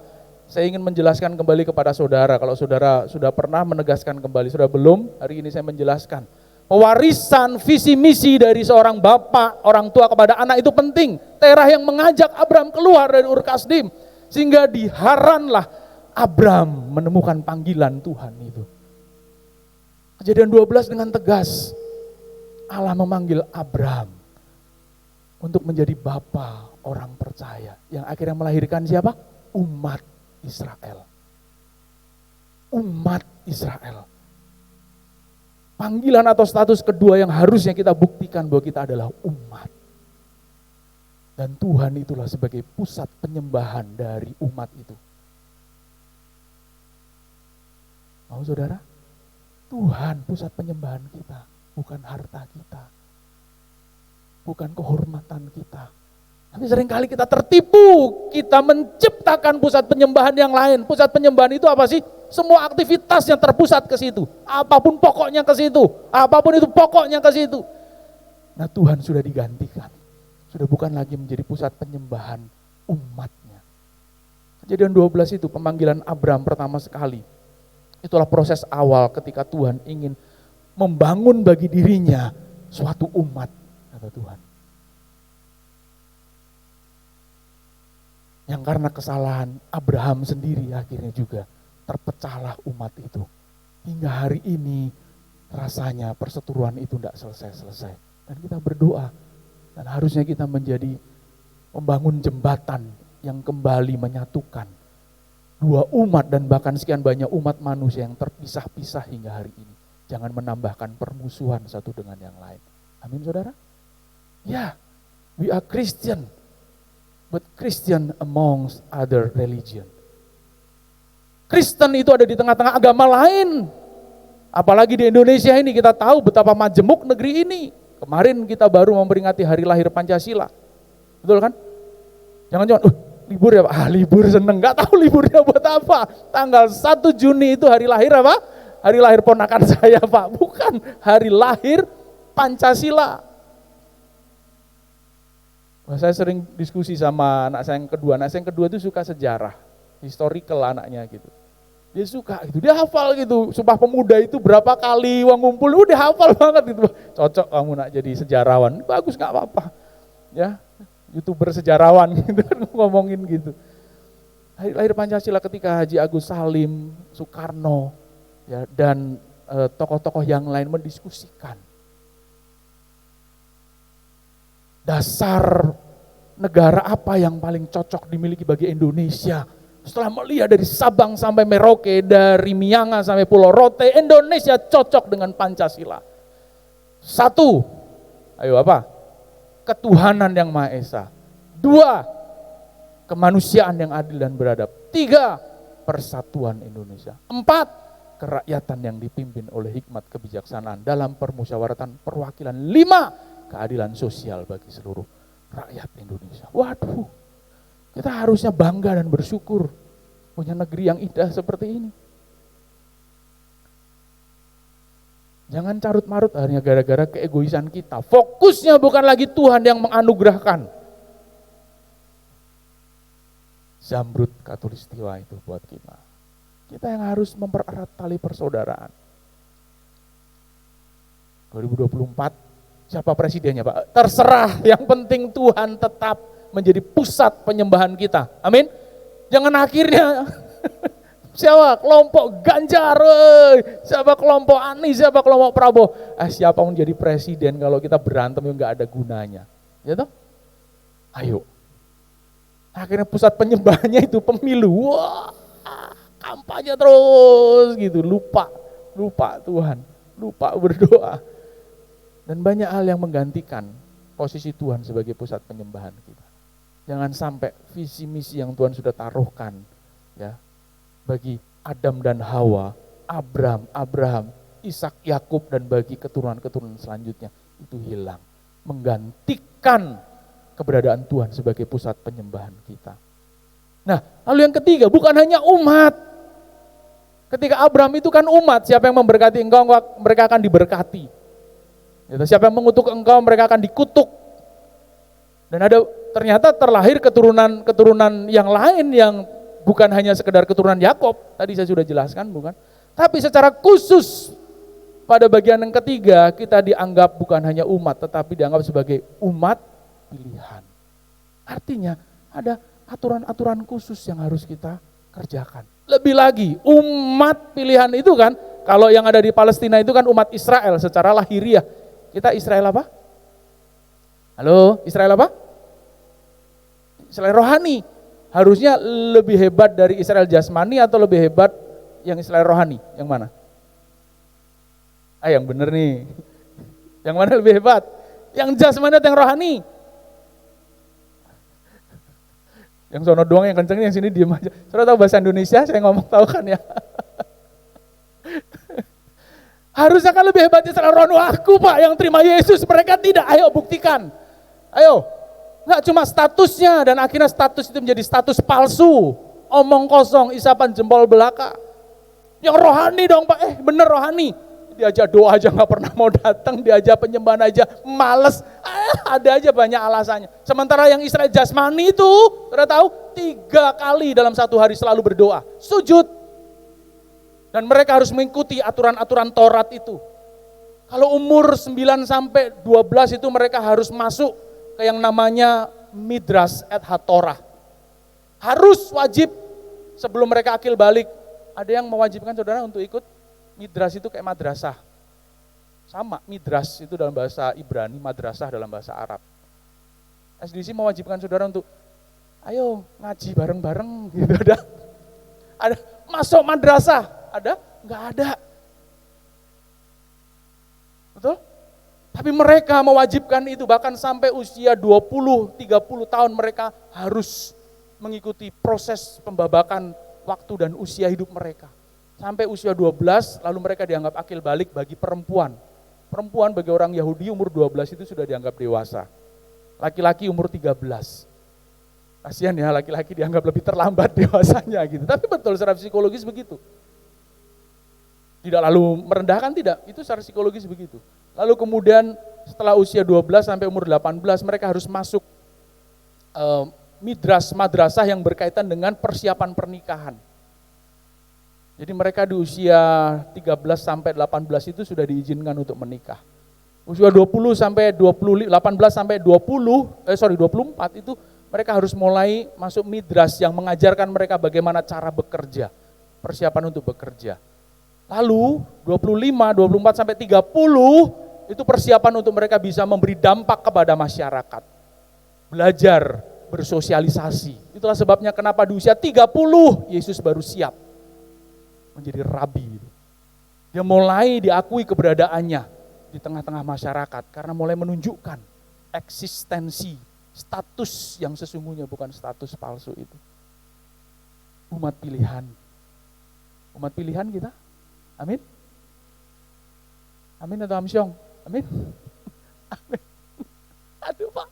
Saya ingin menjelaskan kembali kepada saudara. Kalau saudara sudah pernah menegaskan kembali, sudah belum, hari ini saya menjelaskan. Pewarisan visi misi dari seorang bapak, orang tua kepada anak itu penting. Terah yang mengajak Abram keluar dari Ur Kasdim. Sehingga di Haranlah Abram menemukan panggilan Tuhan itu. Kejadian 12 dengan tegas. Allah memanggil Abram untuk menjadi bapa orang percaya. Yang akhirnya melahirkan siapa? Umat Israel. Umat Israel. Panggilan atau status kedua yang harusnya kita buktikan bahwa kita adalah umat. Dan Tuhan itulah sebagai pusat penyembahan dari umat itu. Mau saudara? Tuhan pusat penyembahan kita, bukan harta kita. Bukan kehormatan kita. Tapi seringkali kita tertipu, kita menciptakan pusat penyembahan yang lain. Pusat penyembahan itu apa sih? Semua aktivitasnya terpusat ke situ. Apapun pokoknya ke situ. Apapun itu pokoknya ke situ. Nah Tuhan sudah digantikan. Sudah bukan lagi menjadi pusat penyembahan umatnya. Kejadian 12 itu pemanggilan Abram pertama sekali. Itulah proses awal ketika Tuhan ingin membangun bagi dirinya suatu umat, kata Tuhan. Yang karena kesalahan Abraham sendiri akhirnya juga terpecahlah umat itu. Hingga hari ini rasanya perseteruan itu tidak selesai-selesai. Dan kita berdoa, dan harusnya kita menjadi membangun jembatan yang kembali menyatukan dua umat dan bahkan sekian banyak umat manusia yang terpisah-pisah hingga hari ini. Jangan menambahkan permusuhan satu dengan yang lain. Amin saudara? Ya, we are Christian. But Christian amongst other religion. Kristen itu ada di tengah-tengah agama lain. Apalagi di Indonesia ini kita tahu betapa majemuk negeri ini. Kemarin kita baru memperingati hari lahir Pancasila. Betul kan? Jangan-jangan, libur ya Pak? Libur seneng, gak tahu liburnya buat apa. Tanggal 1 Juni itu hari lahir apa? Hari lahir ponakan saya Pak, bukan hari lahir Pancasila. Saya sering diskusi sama anak saya yang kedua. Anak saya yang kedua itu suka sejarah, historical anaknya gitu. Dia suka gitu, dia hafal gitu. Sumpah Pemuda itu berapa kali uang ngumpul, udah hafal banget gitu. Cocok kamu nak jadi sejarawan, bagus gak apa-apa. Ya, YouTuber sejarawan gitu kan ngomongin gitu. Hari lahir Pancasila ketika Haji Agus Salim, Soekarno, ya, dan tokoh-tokoh yang lain mendiskusikan dasar negara apa yang paling cocok dimiliki bagi Indonesia. Setelah melihat dari Sabang sampai Merauke, dari Miangas sampai Pulau Rote, Indonesia cocok dengan Pancasila. 1, ayo apa? Ketuhanan yang Maha Esa. 2, kemanusiaan yang adil dan beradab. 3, persatuan Indonesia. 4, kerakyatan yang dipimpin oleh hikmat kebijaksanaan dalam permusyawaratan perwakilan. 5, keadilan sosial bagi seluruh rakyat Indonesia. Waduh, kita harusnya bangga dan bersyukur punya negeri yang indah seperti ini. Jangan carut-marut hanya gara-gara keegoisan kita. Fokusnya bukan lagi Tuhan yang menganugerahkan Zamrud Katulistiwa itu buat kita. Kita yang harus mempererat tali persaudaraan. 2024, siapa presidennya Pak? Terserah, yang penting Tuhan tetap menjadi pusat penyembahan kita. Amin. Jangan akhirnya siapa kelompok Ganjar, siapa kelompok Anies, siapa kelompok Prabowo. Siapa mau jadi presiden kalau kita berantem yang nggak ada gunanya. Ya toh? Ayo. Akhirnya pusat penyembahannya itu pemilu. Wah, kampanye terus gitu, lupa Tuhan, lupa berdoa. Dan banyak hal yang menggantikan posisi Tuhan sebagai pusat penyembahan kita. Jangan sampai visi misi yang Tuhan sudah taruhkan ya bagi Adam dan Hawa, Abraham, Ishak, Yakub dan bagi keturunan-keturunan selanjutnya itu hilang. Menggantikan keberadaan Tuhan sebagai pusat penyembahan kita. Nah, lalu yang ketiga, bukan hanya umat. Ketika Abraham itu kan umat, siapa yang memberkati engkau, mereka akan diberkati. Siapa yang mengutuk engkau, mereka akan dikutuk. Dan ada ternyata terlahir keturunan yang lain yang bukan hanya sekedar keturunan Yakob, tadi saya sudah jelaskan bukan, tapi secara khusus pada bagian yang ketiga kita dianggap bukan hanya umat tetapi dianggap sebagai umat pilihan. Artinya ada aturan-aturan khusus yang harus kita kerjakan. Lebih lagi umat pilihan itu kan, kalau yang ada di Palestina itu kan umat Israel secara lahiriah. Kita Israel apa? Halo, Israel apa? Israel rohani. Harusnya lebih hebat dari Israel jasmani atau lebih hebat yang Israel rohani? Yang mana? Yang bener nih. Yang mana lebih hebat? Yang jasmani atau yang rohani? Yang sono doang yang kenceng, yang sini diem aja. Saudara tahu bahasa Indonesia, saya ngomong tahu kan ya. Harusnya kan lebih hebat Israel rohani. Aku Pak yang terima Yesus, mereka tidak. Ayo buktikan. Ayo. Enggak cuma statusnya dan akhirnya status itu menjadi status palsu, omong kosong, isapan jempol belaka. Yang rohani dong Pak, bener rohani. Diajak doa aja gak pernah mau datang, diajak penyembahan aja males, ada aja banyak alasannya. Sementara yang Israel jasmani itu, sudah tahu 3 kali dalam 1 hari selalu berdoa, sujud. Dan mereka harus mengikuti aturan-aturan Taurat itu. Kalau umur 9 sampai 12 itu mereka harus masuk ke yang namanya Midrash et HaTorah. Harus wajib sebelum mereka akil balik. Ada yang mewajibkan saudara untuk ikut Midrash itu kayak madrasah. Sama, Midrash itu dalam bahasa Ibrani, madrasah dalam bahasa Arab. SDC mewajibkan saudara untuk ayo ngaji bareng-bareng gitu ada masuk madrasah, ada? Enggak ada. Betul? Tapi mereka mewajibkan itu, bahkan sampai usia 20-30 tahun mereka harus mengikuti proses pembabakan waktu dan usia hidup mereka. sampai usia 12, lalu mereka dianggap akil balik bagi perempuan. Perempuan bagi orang Yahudi umur 12 itu sudah dianggap dewasa. Laki-laki umur 13. Kasihan ya, laki-laki dianggap lebih terlambat dewasanya gitu. Tapi betul secara psikologis begitu. Tidak lalu merendahkan, tidak. Itu secara psikologis begitu. Lalu kemudian setelah usia 12 sampai umur 18 mereka harus masuk madrasah yang berkaitan dengan persiapan pernikahan. Jadi mereka di usia 13 sampai 18 itu sudah diizinkan untuk menikah. Usia 20 sampai 18 sampai 24 itu mereka harus mulai masuk midras yang mengajarkan mereka bagaimana cara bekerja, persiapan untuk bekerja. Lalu 25, 24 sampai 30 itu persiapan untuk mereka bisa memberi dampak kepada masyarakat. Belajar, bersosialisasi. Itulah sebabnya kenapa di usia 30 Yesus baru siap menjadi rabi. Dia mulai diakui keberadaannya di tengah-tengah masyarakat karena mulai menunjukkan eksistensi, status yang sesungguhnya, bukan status palsu itu. Umat pilihan. Umat pilihan kita. Amin. Amin atau amsyong? Amin. Amin. Aduh Pak.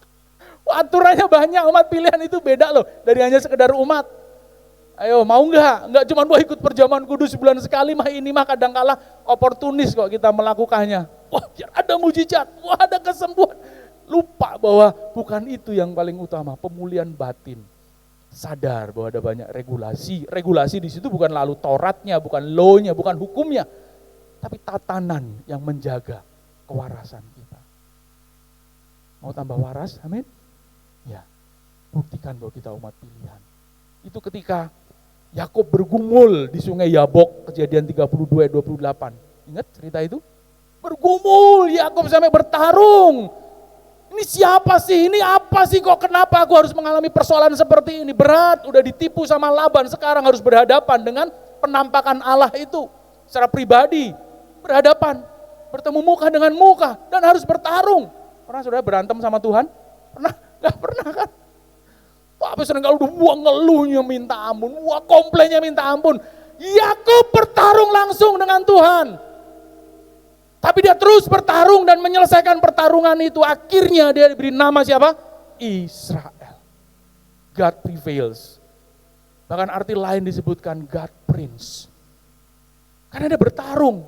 Aturannya banyak, umat pilihan itu beda loh dari hanya sekedar umat. Ayo mau enggak cuma mau ikut perjamuan kudus sebulan sekali mah, ini mah kadangkala oportunis kok kita melakukannya. Wah ada mujizat, wah ada kesembuhan. Lupa bahwa bukan itu yang paling utama, pemulihan batin. Sadar bahwa ada banyak regulasi. Regulasi di situ bukan lalu Tauratnya, bukan law-nya, bukan hukumnya, tapi tatanan yang menjaga kewarasan kita. Mau tambah waras? Amin? Ya, buktikan bahwa kita umat pilihan. Itu ketika Yakub bergumul di sungai Yabok, Kejadian 32 ayat 28. Ingat cerita itu? Bergumul, Yakub sampai bertarung. Ini siapa sih? Ini apa sih? Kok kenapa aku harus mengalami persoalan seperti ini? Berat, udah ditipu sama Laban, sekarang harus berhadapan dengan penampakan Allah itu. Secara pribadi, berhadapan, bertemu muka dengan muka, dan harus bertarung. Pernah saudara berantem sama Tuhan? Pernah? Gak pernah kan? Tapi sering kalau udah ngeluhnya minta ampun, komplainnya minta ampun. Yakub bertarung langsung dengan Tuhan. Tapi dia terus bertarung dan menyelesaikan pertarungan itu. Akhirnya dia diberi nama siapa? Israel. God prevails. Bahkan arti lain disebutkan God Prince. Karena dia bertarung.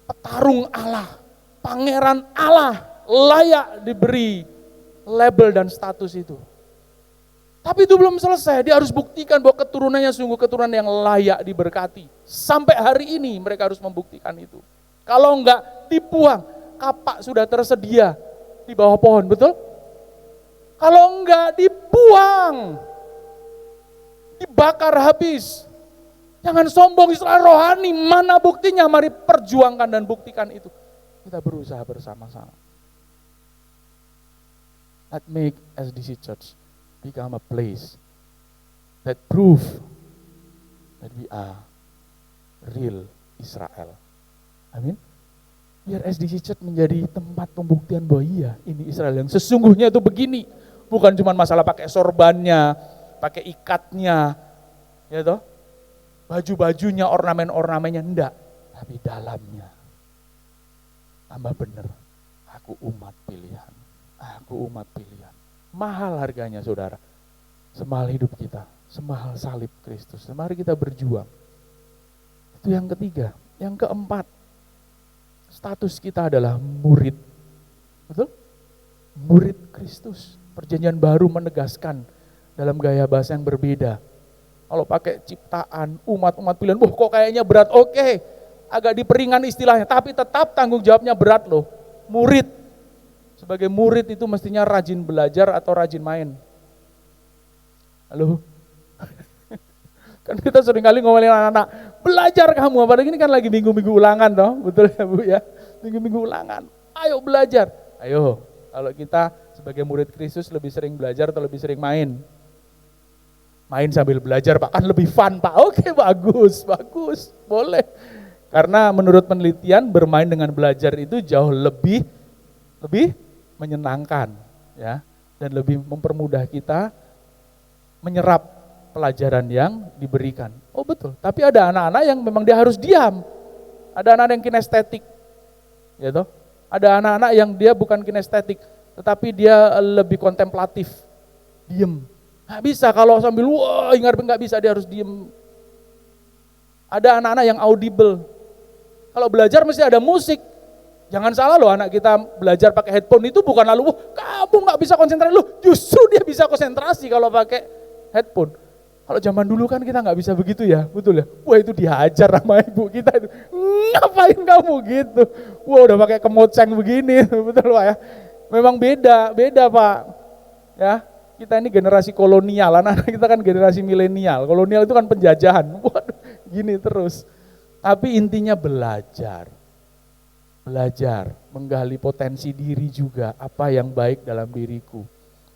Petarung Allah. Pangeran Allah. Layak diberi label dan status itu. Tapi itu belum selesai. Dia harus buktikan bahwa keturunannya sungguh keturunan yang layak diberkati. Sampai hari ini mereka harus membuktikan itu. Kalau enggak dibuang, kapak sudah tersedia di bawah pohon, betul? Kalau enggak dibuang, dibakar habis. Jangan sombong Israel rohani, mana buktinya? Mari perjuangkan dan buktikan itu. Kita berusaha bersama-sama. Let's make SDC Church become a place that prove that we are real Israel. Amin. Biar SDC Church menjadi tempat pembuktian bahwa iya, ini Israel yang sesungguhnya itu begini. Bukan cuma masalah pakai sorbannya, pakai ikatnya, ya toh. Baju-bajunya, ornamen-ornamennya, enggak. Tapi dalamnya. Tambah benar, aku umat pilihan. Aku umat pilihan. Mahal harganya saudara. Semahal hidup kita, semahal salib Kristus. Mari kita berjuang. Itu yang ketiga. Yang keempat, status kita adalah murid. Betul? Murid Kristus. Perjanjian baru menegaskan dalam gaya bahasa yang berbeda. Kalau pakai ciptaan, umat-umat pilihan, wah kok kayaknya berat, oke. Agak diperingan istilahnya, tapi tetap tanggung jawabnya berat loh. Murid. Sebagai murid itu mestinya rajin belajar atau rajin main. Halo? Kan kita seringkali ngomelin anak-anak, belajar kamu, apalagi ini kan lagi minggu-minggu ulangan toh, betul ya Bu ya? Minggu-minggu ulangan, ayo belajar. Ayo, kalau kita sebagai murid Kristus lebih sering belajar atau lebih sering main? Main sambil belajar Pak, kan lebih fun Pak. Oke bagus, boleh. Karena menurut penelitian bermain dengan belajar itu jauh lebih menyenangkan ya, dan lebih mempermudah kita menyerap pelajaran yang diberikan. Oh betul, tapi ada anak-anak yang memang dia harus diam. Ada anak-anak yang kinestetik, ya toh. Ada anak-anak yang dia bukan kinestetik, tetapi dia lebih kontemplatif, diem. Nggak bisa kalau sambil wah ingat nggak bisa, dia harus diem. Ada anak-anak yang audible. Kalau belajar mesti ada musik. Jangan salah loh, anak kita belajar pakai headphone itu bukan lalu, wah kamu nggak bisa konsentrasi, loh justru dia bisa konsentrasi kalau pakai headphone. Kalau zaman dulu kan kita nggak bisa begitu ya, betul ya? Wah itu dihajar sama ibu kita itu, ngapain kamu gitu? Wah udah pakai kemoceng begini, betul Pak ya? Memang beda Pak. Ya, kita ini generasi kolonial, anak-anak kita kan generasi milenial. Kolonial itu kan penjajahan, waduh gini terus. Tapi intinya belajar, menggali potensi diri juga, apa yang baik dalam diriku.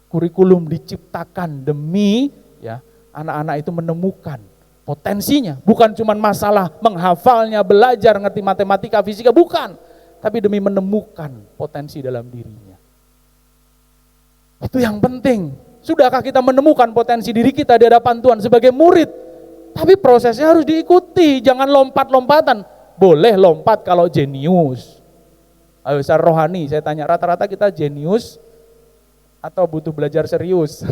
Kurikulum diciptakan demi ya anak-anak itu menemukan potensinya, bukan cuma masalah menghafalnya, belajar, ngerti matematika, fisika, bukan, tapi demi menemukan potensi dalam dirinya. Itu yang penting. Sudahkah kita menemukan potensi diri kita di hadapan Tuhan sebagai murid? Tapi prosesnya harus diikuti, jangan lompat-lompatan. Boleh lompat kalau jenius. Ayo secara rohani, saya tanya rata-rata kita jenius atau butuh belajar serius?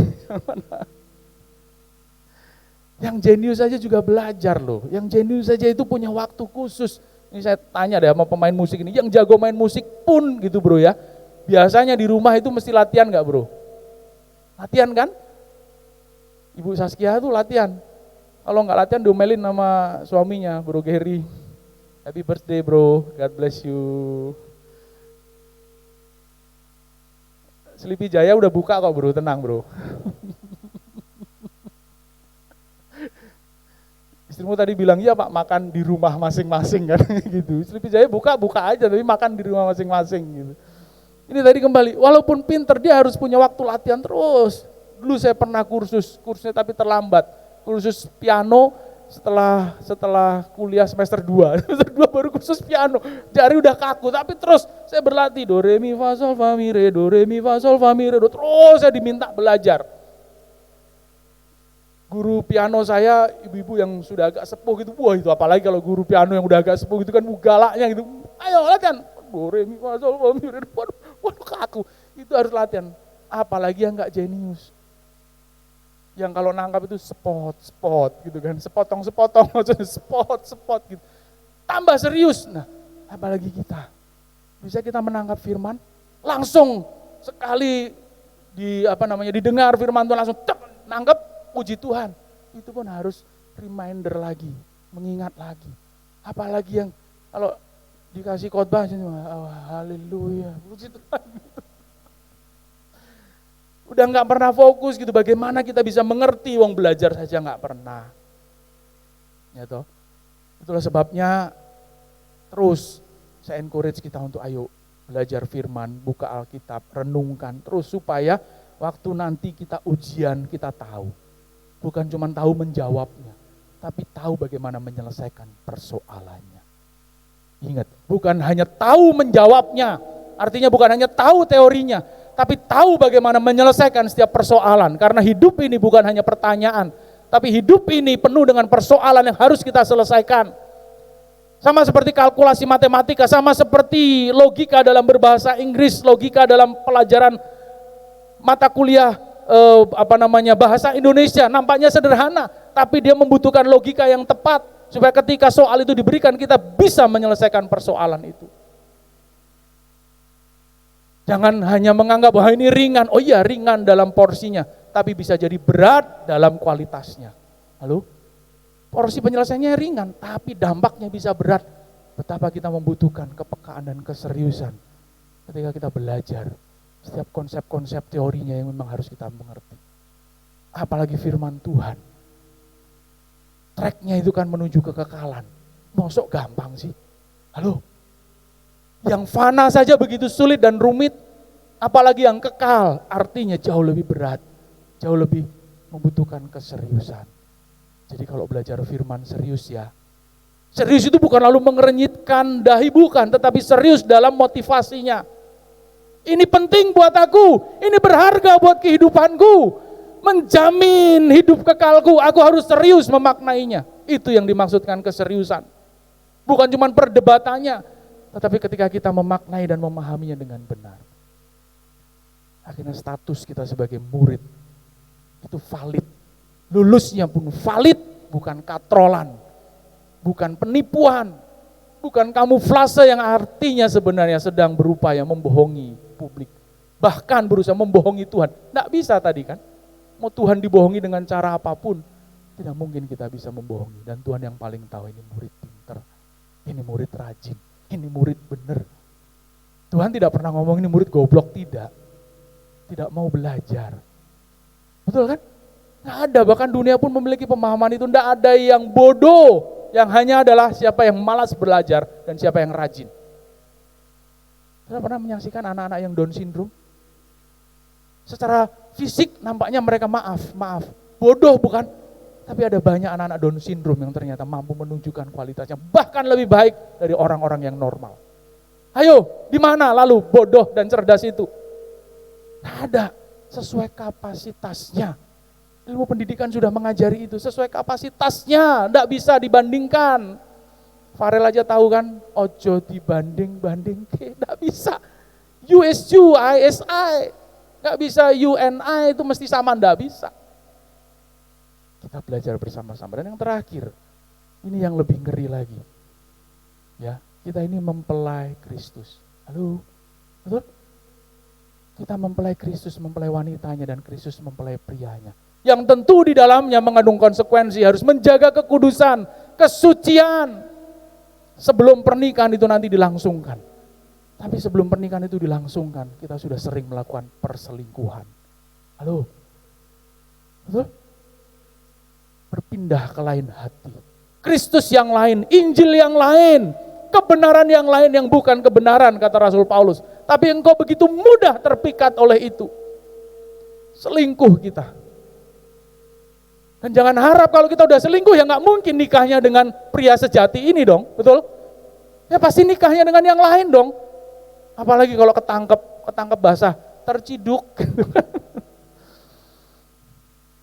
Yang jenius saja juga belajar loh, yang jenius saja itu punya waktu khusus. Ini saya tanya deh sama pemain musik ini, yang jago main musik pun gitu bro ya, biasanya di rumah itu mesti latihan gak bro? Latihan kan? Ibu Saskia tuh latihan, kalau gak latihan diomelin sama suaminya, Bro Gary. Happy birthday bro, God bless you. Sleepy Jaya udah buka kok bro, tenang bro. Istrimu tadi bilang, iya Pak, makan di rumah masing-masing kan gitu. Sleepy Jaya buka aja, tapi makan di rumah masing-masing gitu. Ini tadi kembali, walaupun pinter dia harus punya waktu latihan terus. Dulu saya pernah kursnya tapi terlambat. Kursus piano setelah kuliah semester 2. Semester 2 baru kursus piano. Jari udah kaku, tapi terus saya berlatih do re mi fa sol fa mi re, do re mi fa sol fa mi re, do. Terus saya diminta belajar. Guru piano saya ibu-ibu yang sudah agak sepuh gitu, wah itu apalagi kalau guru piano yang udah agak sepuh gitu kan galaknya gitu, ayo latihan, do re mi fa sol fa mi re, waduh kaku, itu harus latihan. Apalagi yang gak jenius, yang kalau nangkap itu spot gitu kan, sepotong spot gitu, tambah serius. Nah apalagi kita, bisa kita menangkap firman, langsung sekali didengar firman Tuhan langsung nangkep. Puji Tuhan, itu pun harus reminder lagi, mengingat lagi. Apalagi yang kalau dikasih khotbah, oh, haleluya, puji Tuhan. Udah nggak pernah fokus gitu, bagaimana kita bisa mengerti, wong belajar saja nggak pernah. Ya toh, itulah sebabnya terus saya encourage kita untuk ayo belajar firman, buka Alkitab, renungkan terus supaya waktu nanti kita ujian kita tahu. Bukan cuma tahu menjawabnya, tapi tahu bagaimana menyelesaikan persoalannya. Ingat, bukan hanya tahu menjawabnya, artinya bukan hanya tahu teorinya, tapi tahu bagaimana menyelesaikan setiap persoalan. Karena hidup ini bukan hanya pertanyaan, tapi hidup ini penuh dengan persoalan yang harus kita selesaikan. Sama seperti kalkulasi matematika, sama seperti logika dalam berbahasa Inggris, logika dalam pelajaran mata kuliah bahasa Indonesia, nampaknya sederhana, tapi dia membutuhkan logika yang tepat supaya ketika soal itu diberikan kita bisa menyelesaikan persoalan itu. Jangan hanya menganggap bahwa ini ringan, oh iya ringan dalam porsinya, tapi bisa jadi berat dalam kualitasnya. Halo? Porsi penyelesaiannya ringan, tapi dampaknya bisa berat. Betapa kita membutuhkan kepekaan dan keseriusan ketika kita belajar setiap konsep-konsep teorinya yang memang harus kita mengerti. Apalagi firman Tuhan. Tracknya itu kan menuju kekekalan. Mosok gampang sih. Halo? Yang fana saja begitu sulit dan rumit, apalagi yang kekal, artinya jauh lebih berat, jauh lebih membutuhkan keseriusan. Jadi kalau belajar firman serius ya. Serius itu bukan lalu mengerenyitkan dahi, bukan, tetapi serius dalam motivasinya. Ini penting buat aku, ini berharga buat kehidupanku. menjamin hidup kekalku, aku harus serius memaknainya. Itu yang dimaksudkan keseriusan. Bukan cuma perdebatannya, tetapi ketika kita memaknai dan memahaminya dengan benar. Akhirnya status kita sebagai murid itu valid. Lulusnya pun valid, bukan katrolan, bukan penipuan, bukan kamuflase yang artinya sebenarnya sedang berupaya membohongi publik. Bahkan berusaha membohongi Tuhan. Tidak bisa tadi kan. Mau Tuhan dibohongi dengan cara apapun, tidak mungkin kita bisa membohongi. Dan Tuhan yang paling tahu ini murid pinter, ini murid rajin, ini murid bener. Tuhan tidak pernah ngomong ini murid goblok, tidak. Tidak mau belajar. Betul kan? Nggak ada, bahkan dunia pun memiliki pemahaman itu. Nggak ada yang bodoh, yang hanya adalah siapa yang malas belajar dan siapa yang rajin. Saya pernah menyaksikan anak-anak yang Down syndrome. Secara fisik nampaknya mereka maaf, bodoh bukan? Tapi ada banyak anak-anak Down syndrome yang ternyata mampu menunjukkan kualitasnya bahkan lebih baik dari orang-orang yang normal. Ayo, di mana lalu bodoh dan cerdas itu? Tidak ada, sesuai kapasitasnya. Ilmu pendidikan sudah mengajari itu, sesuai kapasitasnya, tidak bisa dibandingkan. Farel aja tahu kan, ojo dibanding-banding, tidak bisa. USU, ISI, nggak bisa UNI, itu mesti sama, nggak bisa. Kita belajar bersama-sama. Dan yang terakhir, ini yang lebih ngeri lagi. Ya, kita ini mempelai Kristus. Halo, betul? Kita mempelai Kristus, mempelai wanitanya, dan Kristus mempelai prianya. Yang tentu di dalamnya mengandung konsekuensi, harus menjaga kekudusan, kesucian. Sebelum pernikahan itu nanti dilangsungkan. Tapi sebelum pernikahan itu dilangsungkan, kita sudah sering melakukan perselingkuhan. Halo? Betul? Berpindah ke lain hati. Kristus yang lain, Injil yang lain, kebenaran yang lain yang bukan kebenaran, kata Rasul Paulus. Tapi engkau begitu mudah terpikat oleh itu. Selingkuh kita. Dan jangan harap kalau kita udah selingkuh ya nggak mungkin nikahnya dengan pria sejati ini dong, betul? Ya pasti nikahnya dengan yang lain dong. Apalagi kalau ketangkep basah, terciduk.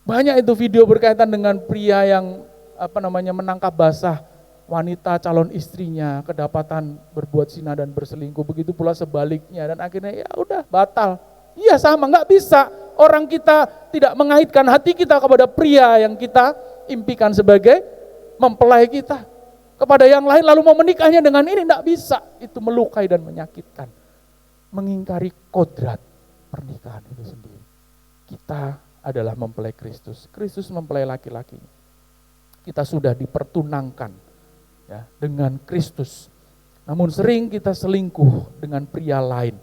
Banyak itu video berkaitan dengan pria yang menangkap basah wanita calon istrinya, kedapatan berbuat zina dan berselingkuh. Begitu pula sebaliknya, dan akhirnya ya udah batal. Iya sama, nggak bisa. Orang kita tidak mengaitkan hati kita kepada pria yang kita impikan sebagai mempelai kita. Kepada yang lain lalu mau menikahnya dengan ini, nggak bisa. Itu melukai dan menyakitkan. Mengingkari kodrat pernikahan itu sendiri. Kita adalah mempelai Kristus. Kristus mempelai laki-laki. Kita sudah dipertunangkan ya, dengan Kristus. Namun sering kita selingkuh dengan pria lain.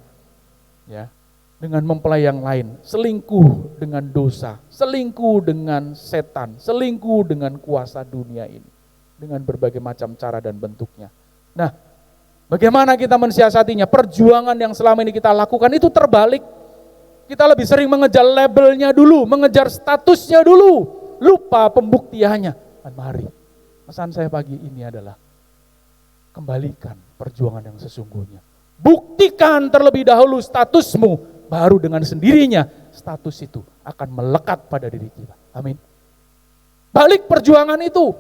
Ya, dengan mempelai yang lain, selingkuh dengan dosa, selingkuh dengan setan, selingkuh dengan kuasa dunia ini, dengan berbagai macam cara dan bentuknya. Nah, bagaimana kita mensiasatinya? Perjuangan yang selama ini kita lakukan itu terbalik. Kita lebih sering mengejar labelnya dulu, mengejar statusnya dulu, lupa pembuktiannya. Dan mari, pesan saya pagi ini adalah kembalikan perjuangan yang sesungguhnya. Buktikan terlebih dahulu statusmu, baru dengan sendirinya status itu akan melekat pada diri kita. Amin. Balik perjuangan itu.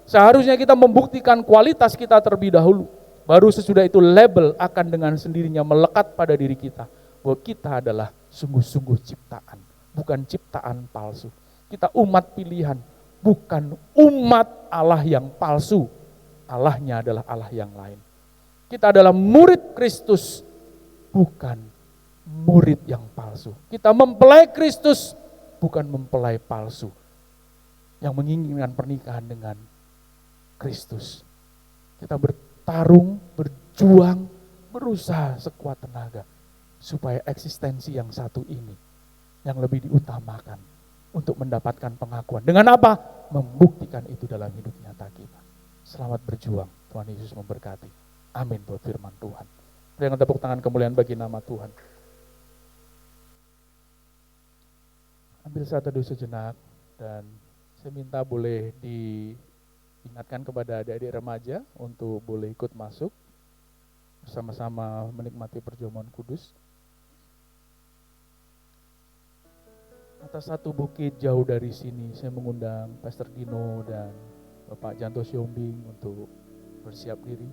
Seharusnya kita membuktikan kualitas kita terlebih dahulu. Baru sesudah itu label akan dengan sendirinya melekat pada diri kita. Bahwa kita adalah sungguh-sungguh ciptaan. Bukan ciptaan palsu. Kita umat pilihan. Bukan umat Allah yang palsu. Allahnya adalah Allah yang lain. Kita adalah murid Kristus. Bukan murid yang palsu. Kita mempelai Kristus, bukan mempelai palsu. Yang menginginkan pernikahan dengan Kristus. Kita bertarung, berjuang, berusaha sekuat tenaga. Supaya eksistensi yang satu ini, yang lebih diutamakan untuk mendapatkan pengakuan. Dengan apa? Membuktikan itu dalam hidup nyata kita. Selamat berjuang, Tuhan Yesus memberkati. Amin buat firman Tuhan. Berikan tepuk tangan kemuliaan bagi nama Tuhan. Ambil saat teduh sejenak dan saya minta boleh diingatkan kepada adik-adik remaja untuk boleh ikut masuk bersama-sama menikmati perjamuan kudus. Atas satu bukit jauh dari sini, saya mengundang Pastor Dino dan Bapak Janto Siombing untuk bersiap diri.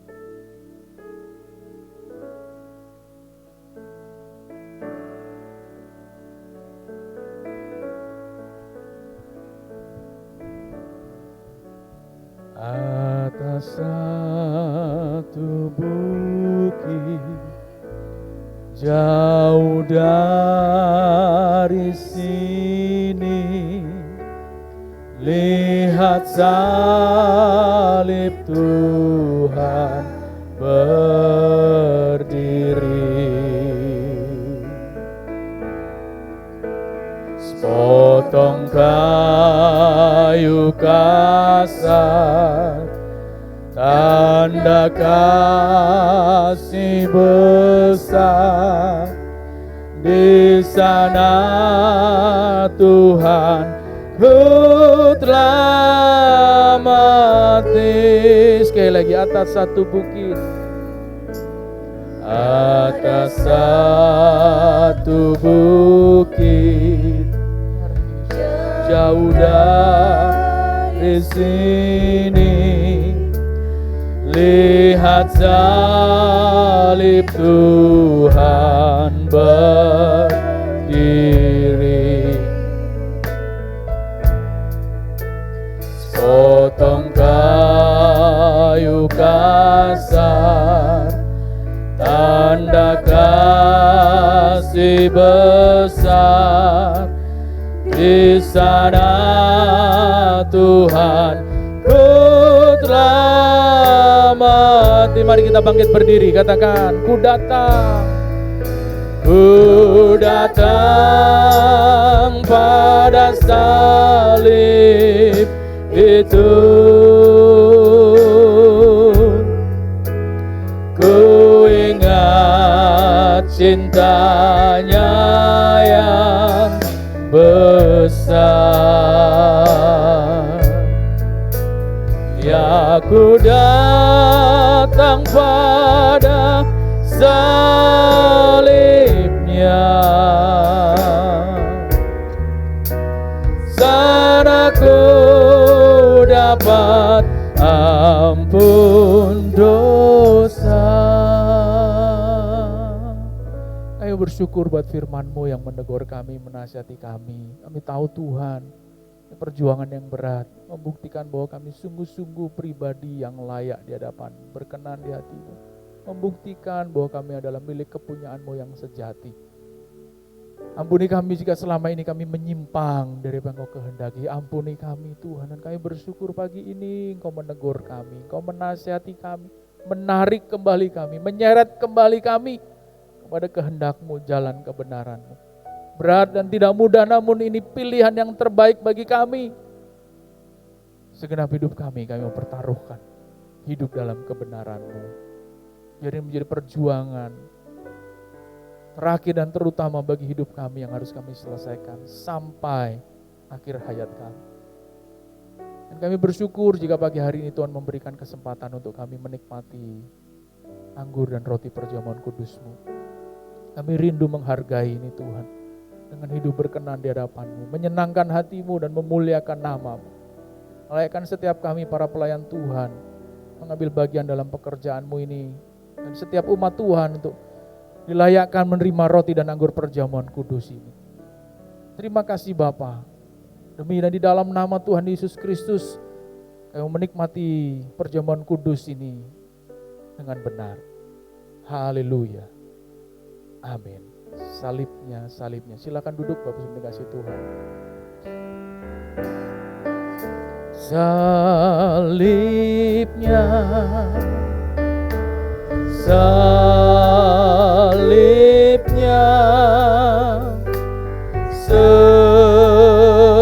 Atas satu bukit jauh dari sini, lihat salib Tuhan berdiri. Sepotong kayu kasar, tanda kasih besar. Di sana Tuhan ku telah mati. Sekali lagi, atas satu bukit, atas satu bukit jauh dari sini, lihat salib Tuhan berdiri. Sepotong kayu kasar, tanda kasih besar. Di sana Tuhan ku telah mati. Mari kita bangkit berdiri, katakan, ku datang pada salib itu. Ku ingat cintanya yang besar. Ya, ku datang pada salibnya. Sana ku dapat ampun dosa. Ayo bersyukur buat firman-Mu yang menegur kami, menasihati kami. Kami tahu Tuhan, perjuangan yang berat, membuktikan bahwa kami sungguh-sungguh pribadi yang layak di hadapan, berkenan di hati-Mu. Membuktikan bahwa kami adalah milik kepunyaan-Mu yang sejati. Ampuni kami jika selama ini kami menyimpang dari apa yang Kau kehendaki. Ampuni kami Tuhan, dan kami bersyukur pagi ini Engkau menegur kami, Engkau menasihati kami, menarik kembali kami, menyeret kembali kami kepada kehendak-Mu, jalan kebenaran-Mu. Berat dan tidak mudah, namun ini pilihan yang terbaik bagi kami. Segenap hidup kami mempertaruhkan hidup dalam kebenaran-Mu. Jadi menjadi perjuangan terakhir dan terutama bagi hidup kami yang harus kami selesaikan sampai akhir hayat kami. Dan kami bersyukur jika pagi hari ini Tuhan memberikan kesempatan untuk kami menikmati anggur dan roti perjamuan kudus-Mu. Kami rindu menghargai ini Tuhan, dengan hidup berkenan di hadapan-Mu, menyenangkan hati-Mu dan memuliakan nama-Mu. Layakkan setiap kami para pelayan Tuhan mengambil bagian dalam pekerjaan-Mu ini, dan setiap umat Tuhan untuk dilayakkan menerima roti dan anggur perjamuan kudus ini. Terima kasih Bapa. Demi dan di dalam nama Tuhan Yesus Kristus, kami menikmati perjamuan kudus ini dengan benar. Haleluya. Amin. Salibnya. Silakan duduk Bapak Ibu dikasih Tuhan. Salibnya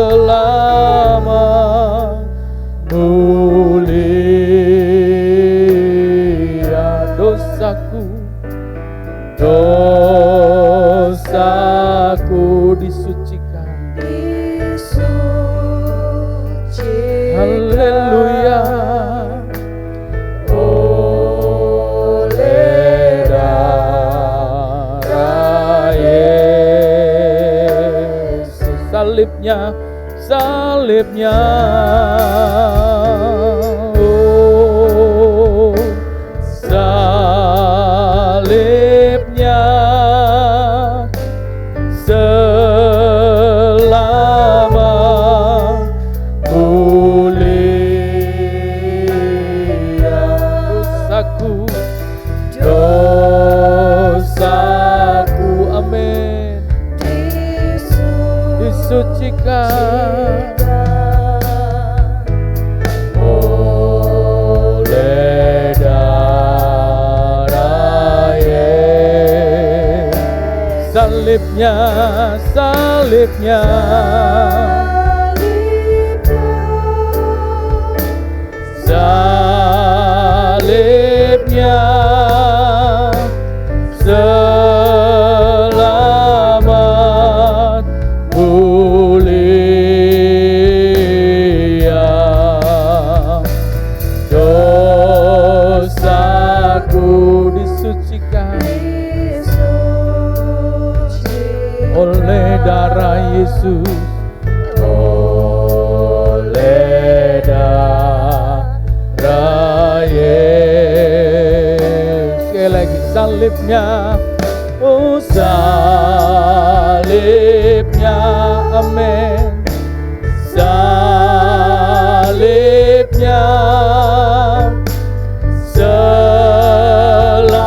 selama mulia dosaku disucikan. Haleluya. Oleh salibnya, salibnya. Oh, salibnya selama mulia. Dosaku, dosaku, amin, disucikan oleh darah Yesus. Salibnya, salibnya, salibnya selamat mulia. Dosaku disucikan oleh darah Yesus, oleh darah Yesus. Sekali lagi, salibnya, oh salibnya, amin, salibnya selama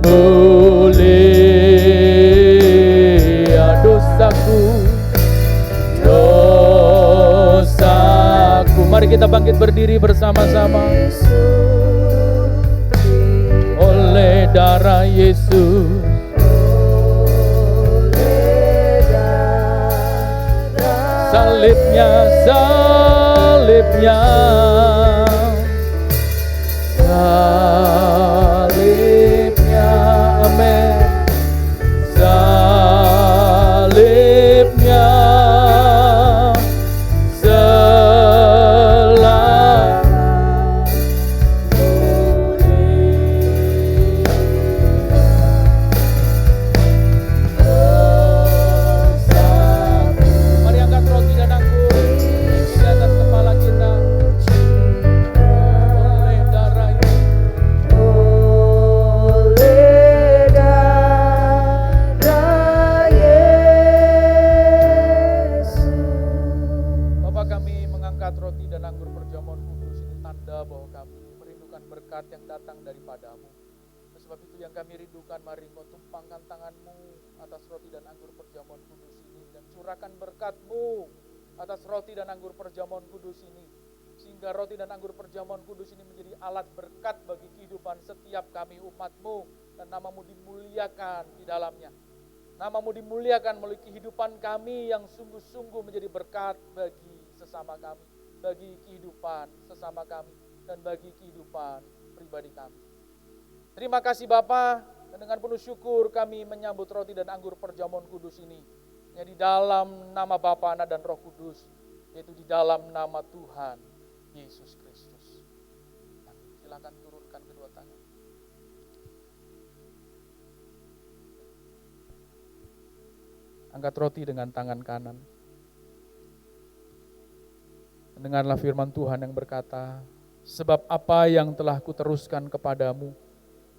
mulia. Dosaku, dosaku. Mari kita bangkit berdiri bersama-sama. Oleh darah Yesus, salibnya, salibnya, salibnya, amin, salibnya selamat mulia. Mari angkat roti dan anggur di atas kepala kita. Oleh darah Yesus, oleh darah Yesus. Bapa, kami mengangkat roti dan anggur perjamuan kudus ini tanda bahwa kami merindukan berkat yang datang daripadamu. Oleh sebab itu yang kami rindukan, mari Engkau tumpangkan tanganmu atas roti dan anggur perjamuan kudus ini dan curahkan berkat-Mu atas roti dan anggur perjamuan kudus ini, sehingga roti dan anggur perjamuan kudus ini menjadi alat berkat bagi kehidupan setiap kami umat-Mu, dan nama-Mu dimuliakan di dalamnya. Nama-Mu dimuliakan melalui kehidupan kami yang sungguh-sungguh menjadi berkat bagi sesama kami, bagi kehidupan sesama kami, dan bagi kehidupan pribadi kami. Terima kasih Bapa, dan dengan penuh syukur kami menyambut roti dan anggur perjamuan kudus ini, yang di dalam nama Bapa, Anak dan Roh Kudus, yaitu di dalam nama Tuhan Yesus Kristus. Amin. Silakan turunkan kedua tangan. Angkat roti dengan tangan kanan. Dengarlah firman Tuhan yang berkata, sebab apa yang telah kuteruskan kepadamu,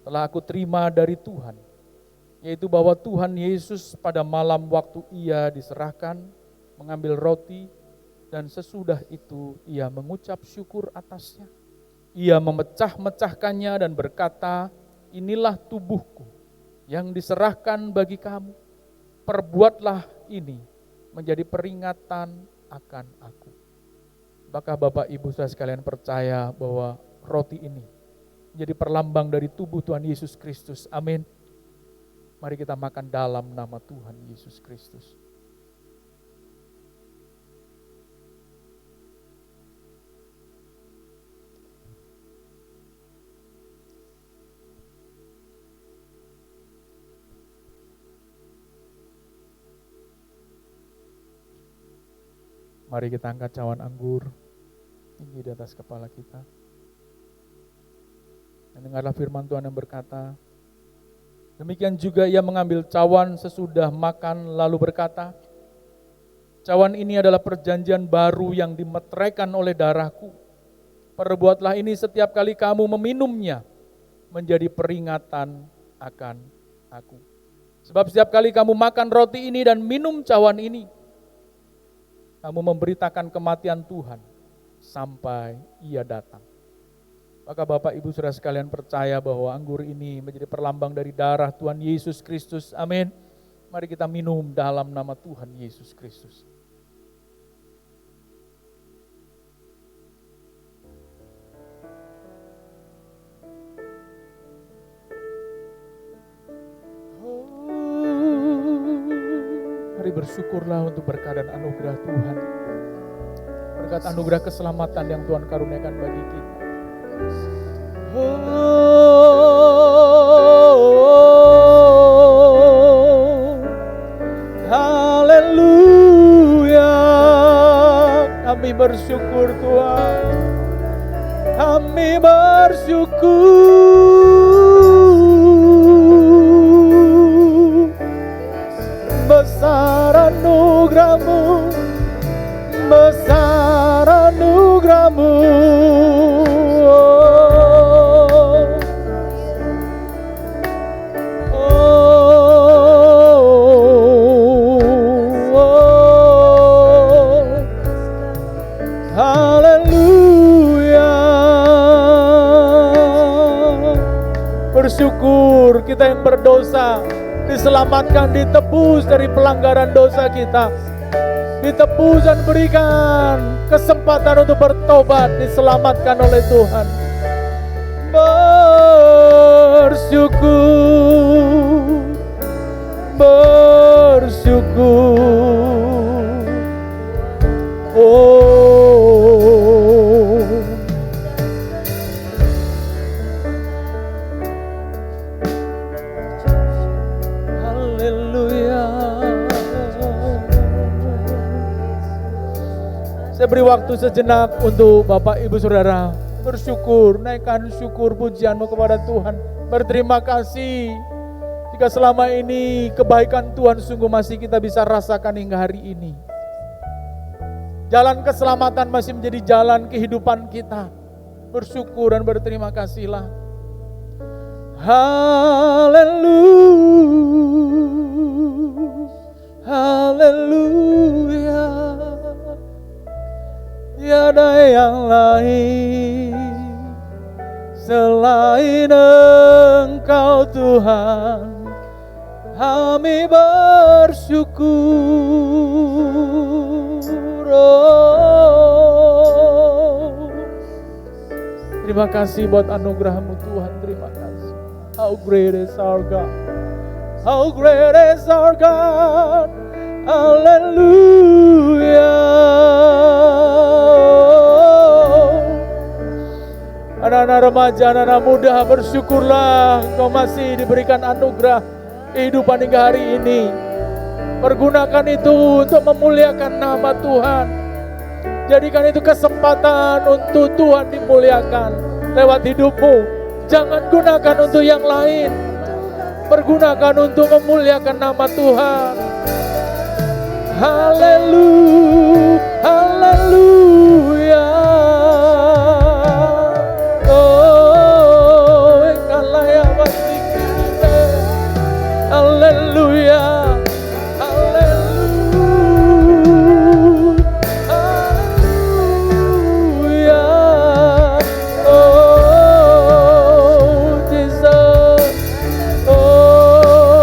telah aku terima dari Tuhan, yaitu bahwa Tuhan Yesus pada malam waktu ia diserahkan, mengambil roti, dan sesudah itu ia mengucap syukur atasnya. Ia memecah-mecahkannya dan berkata, inilah tubuhku yang diserahkan bagi kamu. Perbuatlah ini menjadi peringatan akan aku. Apakah Bapak Ibu saya sekalian percaya bahwa roti ini menjadi perlambang dari tubuh Tuhan Yesus Kristus? Amin. Mari kita makan dalam nama Tuhan Yesus Kristus. Mari kita angkat cawan anggur tinggi di atas kepala kita. Dan dengarlah firman Tuhan yang berkata, Demikian juga ia mengambil cawan sesudah makan lalu berkata, cawan ini adalah perjanjian baru yang dimeteraikan oleh darahku. Perbuatlah ini setiap kali kamu meminumnya, menjadi peringatan akan aku. Sebab setiap kali kamu makan roti ini dan minum cawan ini, kamu memberitakan kematian Tuhan sampai ia datang. Maka Bapak Ibu Saudara sekalian percaya bahwa anggur ini menjadi perlambang dari darah Tuhan Yesus Kristus. Amin. Mari kita minum dalam nama Tuhan Yesus Kristus. Mari bersyukurlah untuk berkat dan anugerah Tuhan. Berkat anugerah keselamatan yang Tuhan karuniakan bagi kita. Haleluya, kami bersyukur Tuhan, kami bersyukur. Besar anugerah-Mu, besar anugerah-Mu. Bersyukur kita yang berdosa diselamatkan, ditebus dari pelanggaran dosa kita, ditebus dan berikan kesempatan untuk bertobat, diselamatkan oleh Tuhan. Bersyukur, bersyukur. Oh, saya beri waktu sejenak untuk Bapak Ibu Saudara bersyukur, naikkan syukur pujianmu kepada Tuhan. Berterima kasih jika selama ini kebaikan Tuhan sungguh masih kita bisa rasakan hingga hari ini. Jalan keselamatan masih menjadi jalan kehidupan kita. Bersyukur dan berterima kasihlah. Haleluya, haleluya. Tiada yang lain selain Engkau Tuhan, kami bersyukur. Oh, terima kasih buat anugerah-Mu Tuhan, terima kasih. How great is our God, how great is our God, haleluya. Anak-anak remaja, anak-anak muda, bersyukurlah Engkau masih diberikan anugerah kehidupan hingga hari ini. Pergunakan itu untuk memuliakan nama Tuhan. Jadikan itu kesempatan untuk Tuhan dimuliakan lewat hidupmu. Jangan gunakan untuk yang lain. Pergunakan untuk memuliakan nama Tuhan. Haleluya, haleluya. Haleluya, haleluya, oh Jesus, oh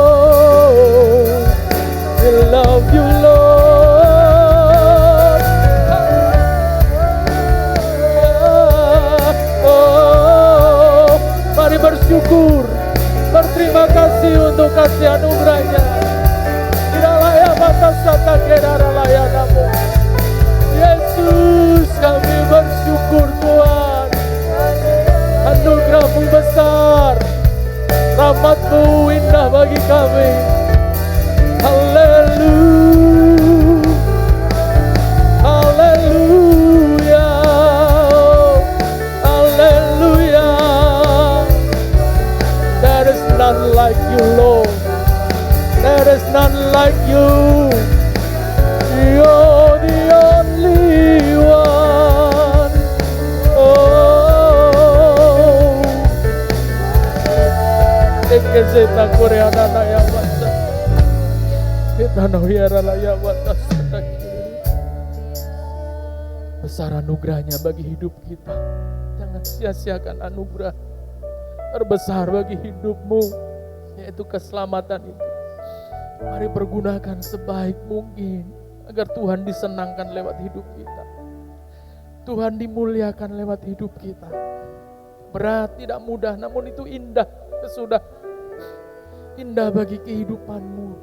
we love you Lord, oh mari bersyukur. Berterima kasih untuk kasih anugerahnya. Kiralaya mata sata keraralaya namo. Yesus, kami bersyukur Tuhan. Anugerah-Mu besar, rahmat-Mu indah bagi kami. Haleluya, haleluya, haleluya. None like you, Lord. like you. You're the only one. Oh, Ekezeta Koreana ya bata. Kita nawiara ya bata. Besar anugerahnya bagi hidup kita. Jangan sia-siakan anugerah terbesar bagi hidupmu, yaitu keselamatan itu. Mari pergunakan sebaik mungkin agar Tuhan disenangkan lewat hidup kita. Tuhan dimuliakan lewat hidup kita. Berat, tidak mudah, namun itu indah. Sesudah indah bagi kehidupanmu,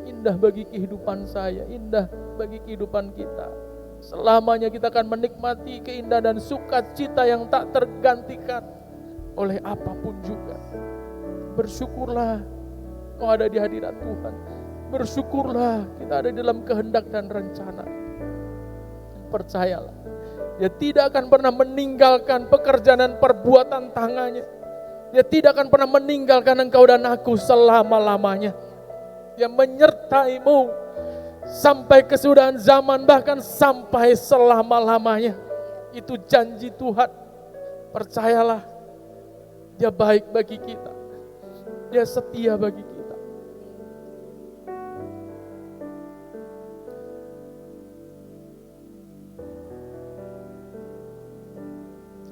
indah bagi kehidupan saya, indah bagi kehidupan kita. Selamanya kita akan menikmati keindahan dan sukacita yang tak tergantikan oleh apapun juga. Bersyukurlah kau ada di hadirat Tuhan. Bersyukurlah kita ada dalam kehendak dan rencana. Percayalah, Dia tidak akan pernah meninggalkan pekerjaan dan perbuatan tangannya. Dia tidak akan pernah meninggalkan engkau dan aku selama-lamanya. Dia menyertaimu sampai kesudahan zaman, bahkan sampai selama-lamanya. Itu janji Tuhan. Percayalah, Dia baik bagi kita. Dia setia bagi kita.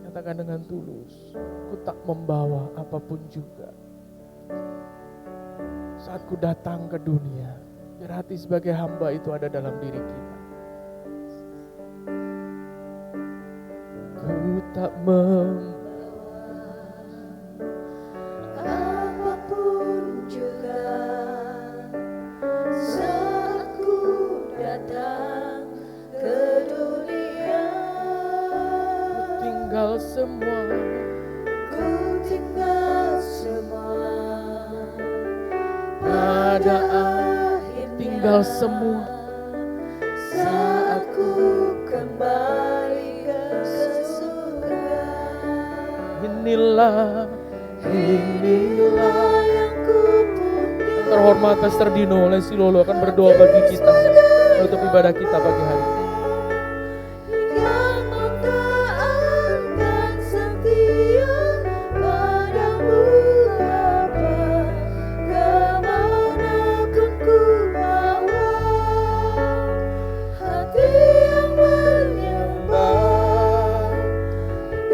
Katakan dengan tulus, ku tak membawa apapun juga. Saat ku datang ke dunia, biar hati sebagai hamba itu ada dalam diri kita. Ku tak apapun juga saat ku datang ke dunia. tinggal semua, Ku tinggal semua pada tinggal semua. saat ku kembali ke surga. Inilah Inilah yang ku punya. terhormat Pastor Dino oleh Silolo akan berdoa bagi kita untuk ibadah kita pagi hari ini. Yang mentaatkan setia padamu Bapa, kemanapun ku bawa, hati yang menyembah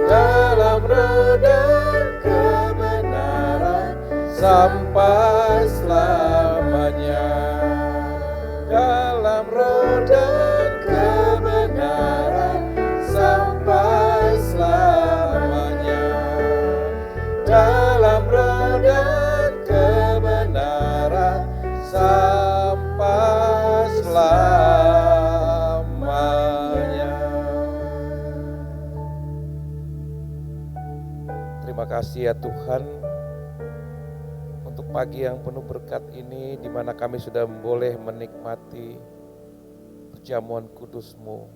dalam roda kebenaran Sampai selamanya dalam roda kebenaran, sampai selamanya dalam roda kebenaran, sampai selamanya. Terima kasih ya Tuhan untuk pagi yang penuh berkat ini, di mana kami sudah boleh menikmati perjamuan kudus-Mu,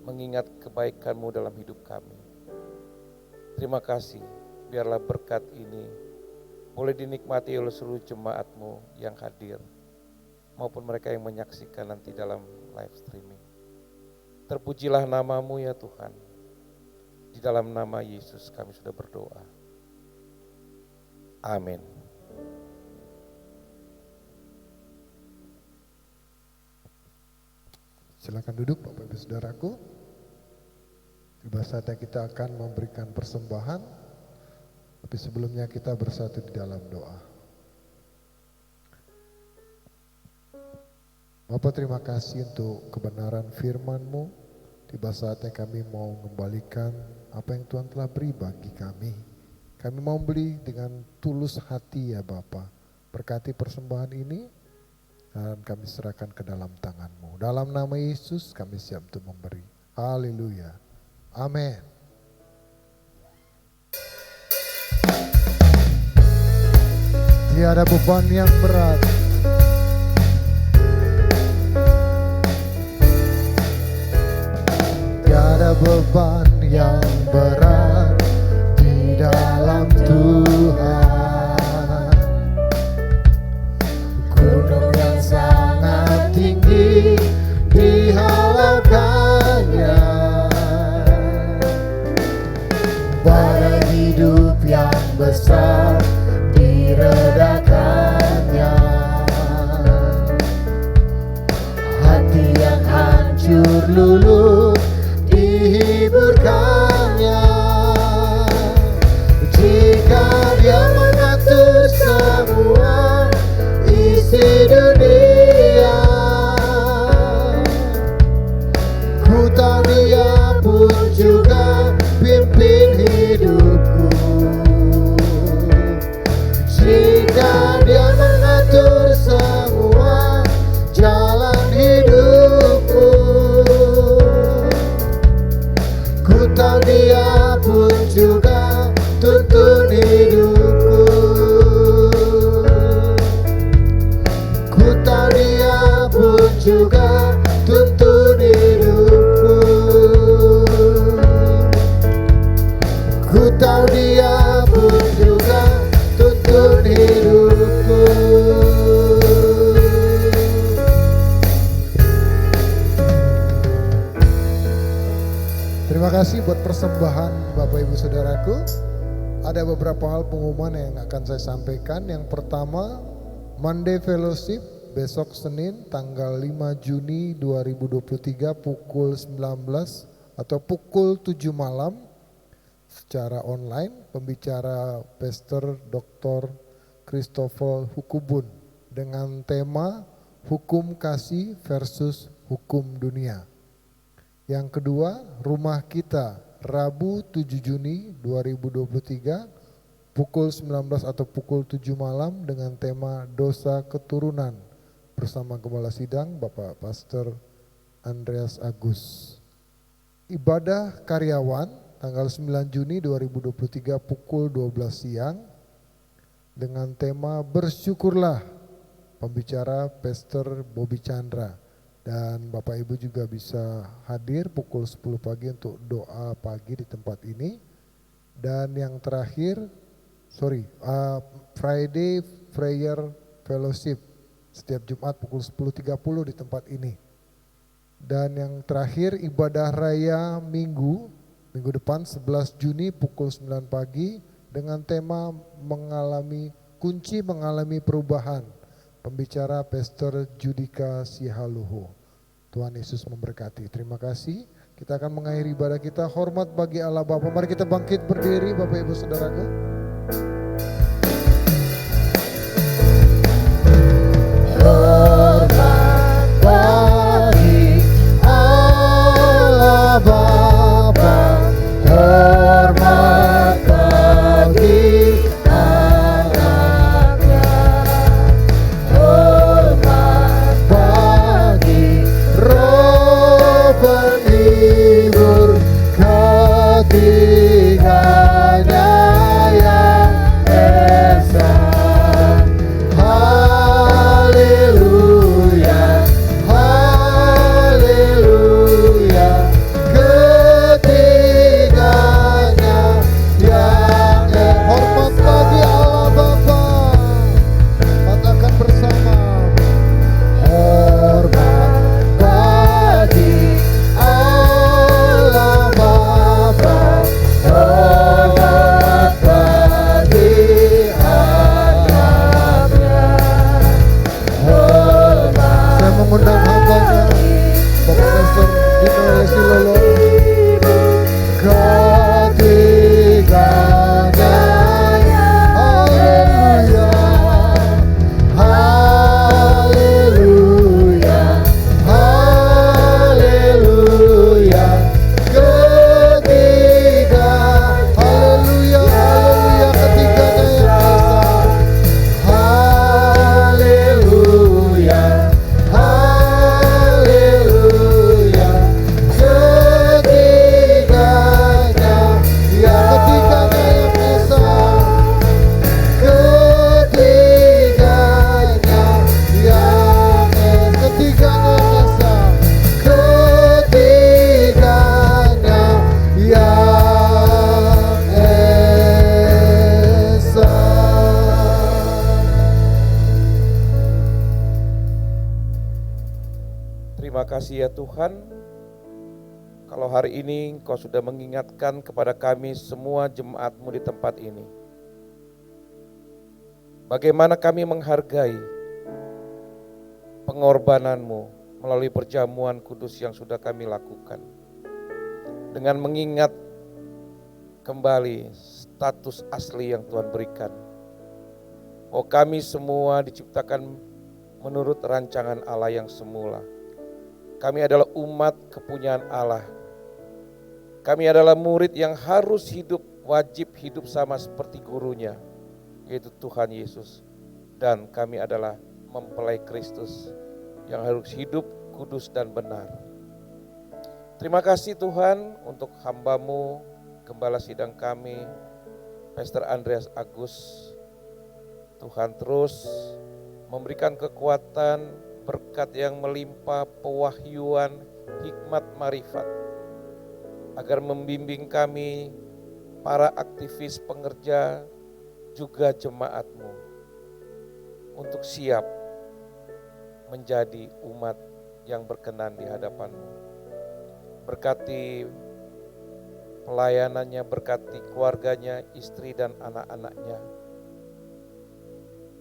mengingat kebaikan-Mu dalam hidup kami. Terima kasih, biarlah berkat ini boleh dinikmati oleh seluruh jemaat-Mu yang hadir, maupun mereka yang menyaksikan nanti dalam live streaming. Terpujilah nama-Mu ya Tuhan. Di dalam nama Yesus kami sudah berdoa. Amin. Silakan duduk Bapak Ibu Saudaraku. Tiba saatnya kita akan memberikan persembahan. Tapi sebelumnya kita bersatu di dalam doa. Bapak, terima kasih untuk kebenaran firman-Mu. Tiba saatnya kami mau mengembalikan apa yang Tuhan telah beri bagi kami. Kami mau beli dengan tulus hati ya Bapa. Berkati persembahan ini dan kami serahkan ke dalam tangan-Mu. Dalam nama Yesus kami siap untuk memberi. Haleluya. Amin. Tiada beban yang berat. Tiada beban yang berat di dalam Tuhan. Gunung juga tuntun hidupku. Ku tahu Dia pun juga tuntun hidupku. Terima kasih buat persembahan Bapak Ibu Saudaraku. Ada beberapa hal pengumuman yang akan saya sampaikan. Yang pertama, Monday Fellowship besok Senin tanggal 5 Juni 2023 pukul 19 atau pukul 7 malam secara online. Pembicara Pastor Dr. Christopher Hukubun dengan tema Hukum Kasih versus Hukum Dunia. Yang kedua, Rumah Kita Rabu 7 Juni 2023 pukul 19 atau pukul 7 malam dengan tema Dosa Keturunan bersama Gembala Sidang Bapak Pastor Andreas Agus. Ibadah Karyawan tanggal 9 Juni 2023 pukul 12 siang dengan tema Bersyukurlah, pembicara Pastor Bobby Chandra. Dan Bapak Ibu juga bisa hadir pukul 10 pagi untuk doa pagi di tempat ini. Dan yang terakhir, Friday Prayer Fellowship setiap Jumat pukul 10.30 di tempat ini. Dan yang terakhir ibadah raya minggu depan 11 Juni pukul 9 pagi dengan tema kunci mengalami perubahan. Pembicara Pastor Judika Sihaluhu. Tuhan Yesus memberkati. Terima kasih. Kita akan mengakhiri ibadah kita. Hormat bagi Allah Bapa. Mari kita bangkit berdiri Bapak Ibu Saudaraku. Hormat bagi Allah Bapa. Hormat bagi penghibur ketiganya yang esa. Haleluya, haleluya, ketiganya yang hormat bagi Allah Bapa. Katakan bersama. Hormat bagi Allah Bapa, hormat bagi anaknya, hormat. Saya mengundang hambanya Bapak Pastor Dino Lesilolo, ketiganya. Haleluya, haleluya, ketiga, haleluya, haleluya, ketiganya yang esa. Haleluya, haleluya, ketiganya, ya ketiganya yang esa. Ketiganya yang ketiganya esa. Ketiganya yang esa. Terima kasih ya Tuhan, kalau hari ini Engkau sudah mengingatkan kepada kami semua jemaat-Mu di tempat ini. Bagaimana kami menghargai pengorbanan-Mu melalui perjamuan kudus yang sudah kami lakukan. Dengan mengingat kembali status asli yang Tuhan berikan. Oh, kami semua diciptakan menurut rancangan Allah yang semula. Kami adalah umat kepunyaan Allah. Kami adalah murid yang harus hidup, wajib hidup sama seperti gurunya, yaitu Tuhan Yesus. Dan kami adalah mempelai Kristus yang harus hidup kudus dan benar. Terima kasih Tuhan untuk hamba-Mu, Gembala Sidang kami, Pastor Andreas Agus. Tuhan terus memberikan kekuatan, berkat yang melimpah, pewahyuan, hikmat, marifat, agar membimbing kami, para aktivis pengerja, juga jemaat-Mu, untuk siap menjadi umat yang berkenan di hadapan-Mu. Berkati pelayanannya, berkati keluarganya, istri dan anak-anaknya.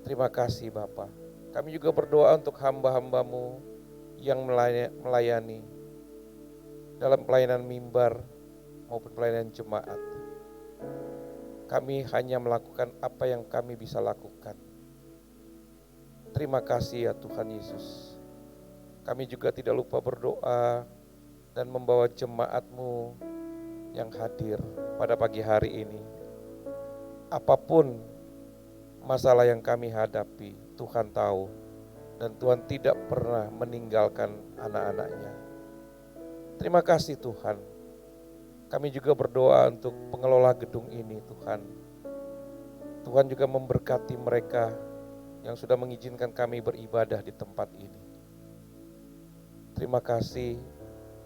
Terima kasih Bapa. Kami juga berdoa untuk hamba-hamba-Mu yang melayani dalam pelayanan mimbar maupun pelayanan jemaat. Kami hanya melakukan apa yang kami bisa lakukan. Terima kasih ya Tuhan Yesus. Kami juga tidak lupa berdoa dan membawa jemaat-Mu yang hadir pada pagi hari ini. Apapun masalah yang kami hadapi, Tuhan tahu, dan Tuhan tidak pernah meninggalkan anak-anak-Nya. Terima kasih Tuhan. Kami juga berdoa untuk pengelola gedung ini Tuhan. Tuhan juga memberkati mereka yang sudah mengizinkan kami beribadah di tempat ini. Terima kasih.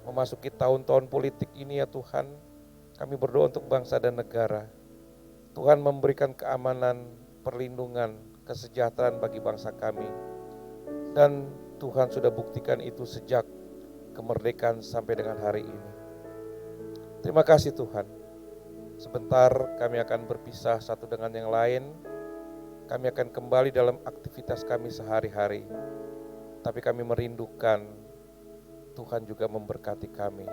Memasuki tahun-tahun politik ini ya Tuhan, kami berdoa untuk bangsa dan negara. Tuhan memberikan keamanan, perlindungan, kesejahteraan bagi bangsa kami. Dan Tuhan sudah buktikan itu sejak kemerdekaan sampai dengan hari ini. Terima kasih Tuhan. Sebentar kami akan berpisah satu dengan yang lain. Kami akan kembali dalam aktivitas kami sehari-hari. Tapi kami merindukan Tuhan juga memberkati kami.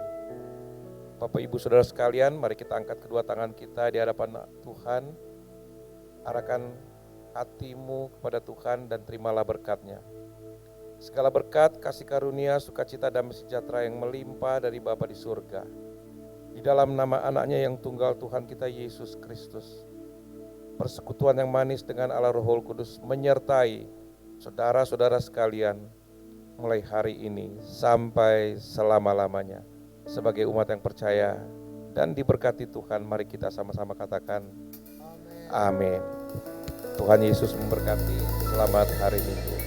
Bapak Ibu Saudara sekalian, mari kita angkat kedua tangan kita di hadapan Tuhan. Arahkan hatimu kepada Tuhan dan terimalah berkat-Nya. Segala berkat, kasih karunia, sukacita, damai sejahtera yang melimpah dari Bapa di surga, di dalam nama anak-Nya yang tunggal Tuhan kita Yesus Kristus, persekutuan yang manis dengan Allah Roh Kudus menyertai saudara-saudara sekalian mulai hari ini sampai selama-lamanya. Sebagai umat yang percaya dan diberkati Tuhan, mari kita sama-sama katakan amin. Tuhan Yesus memberkati. Selamat hari Minggu.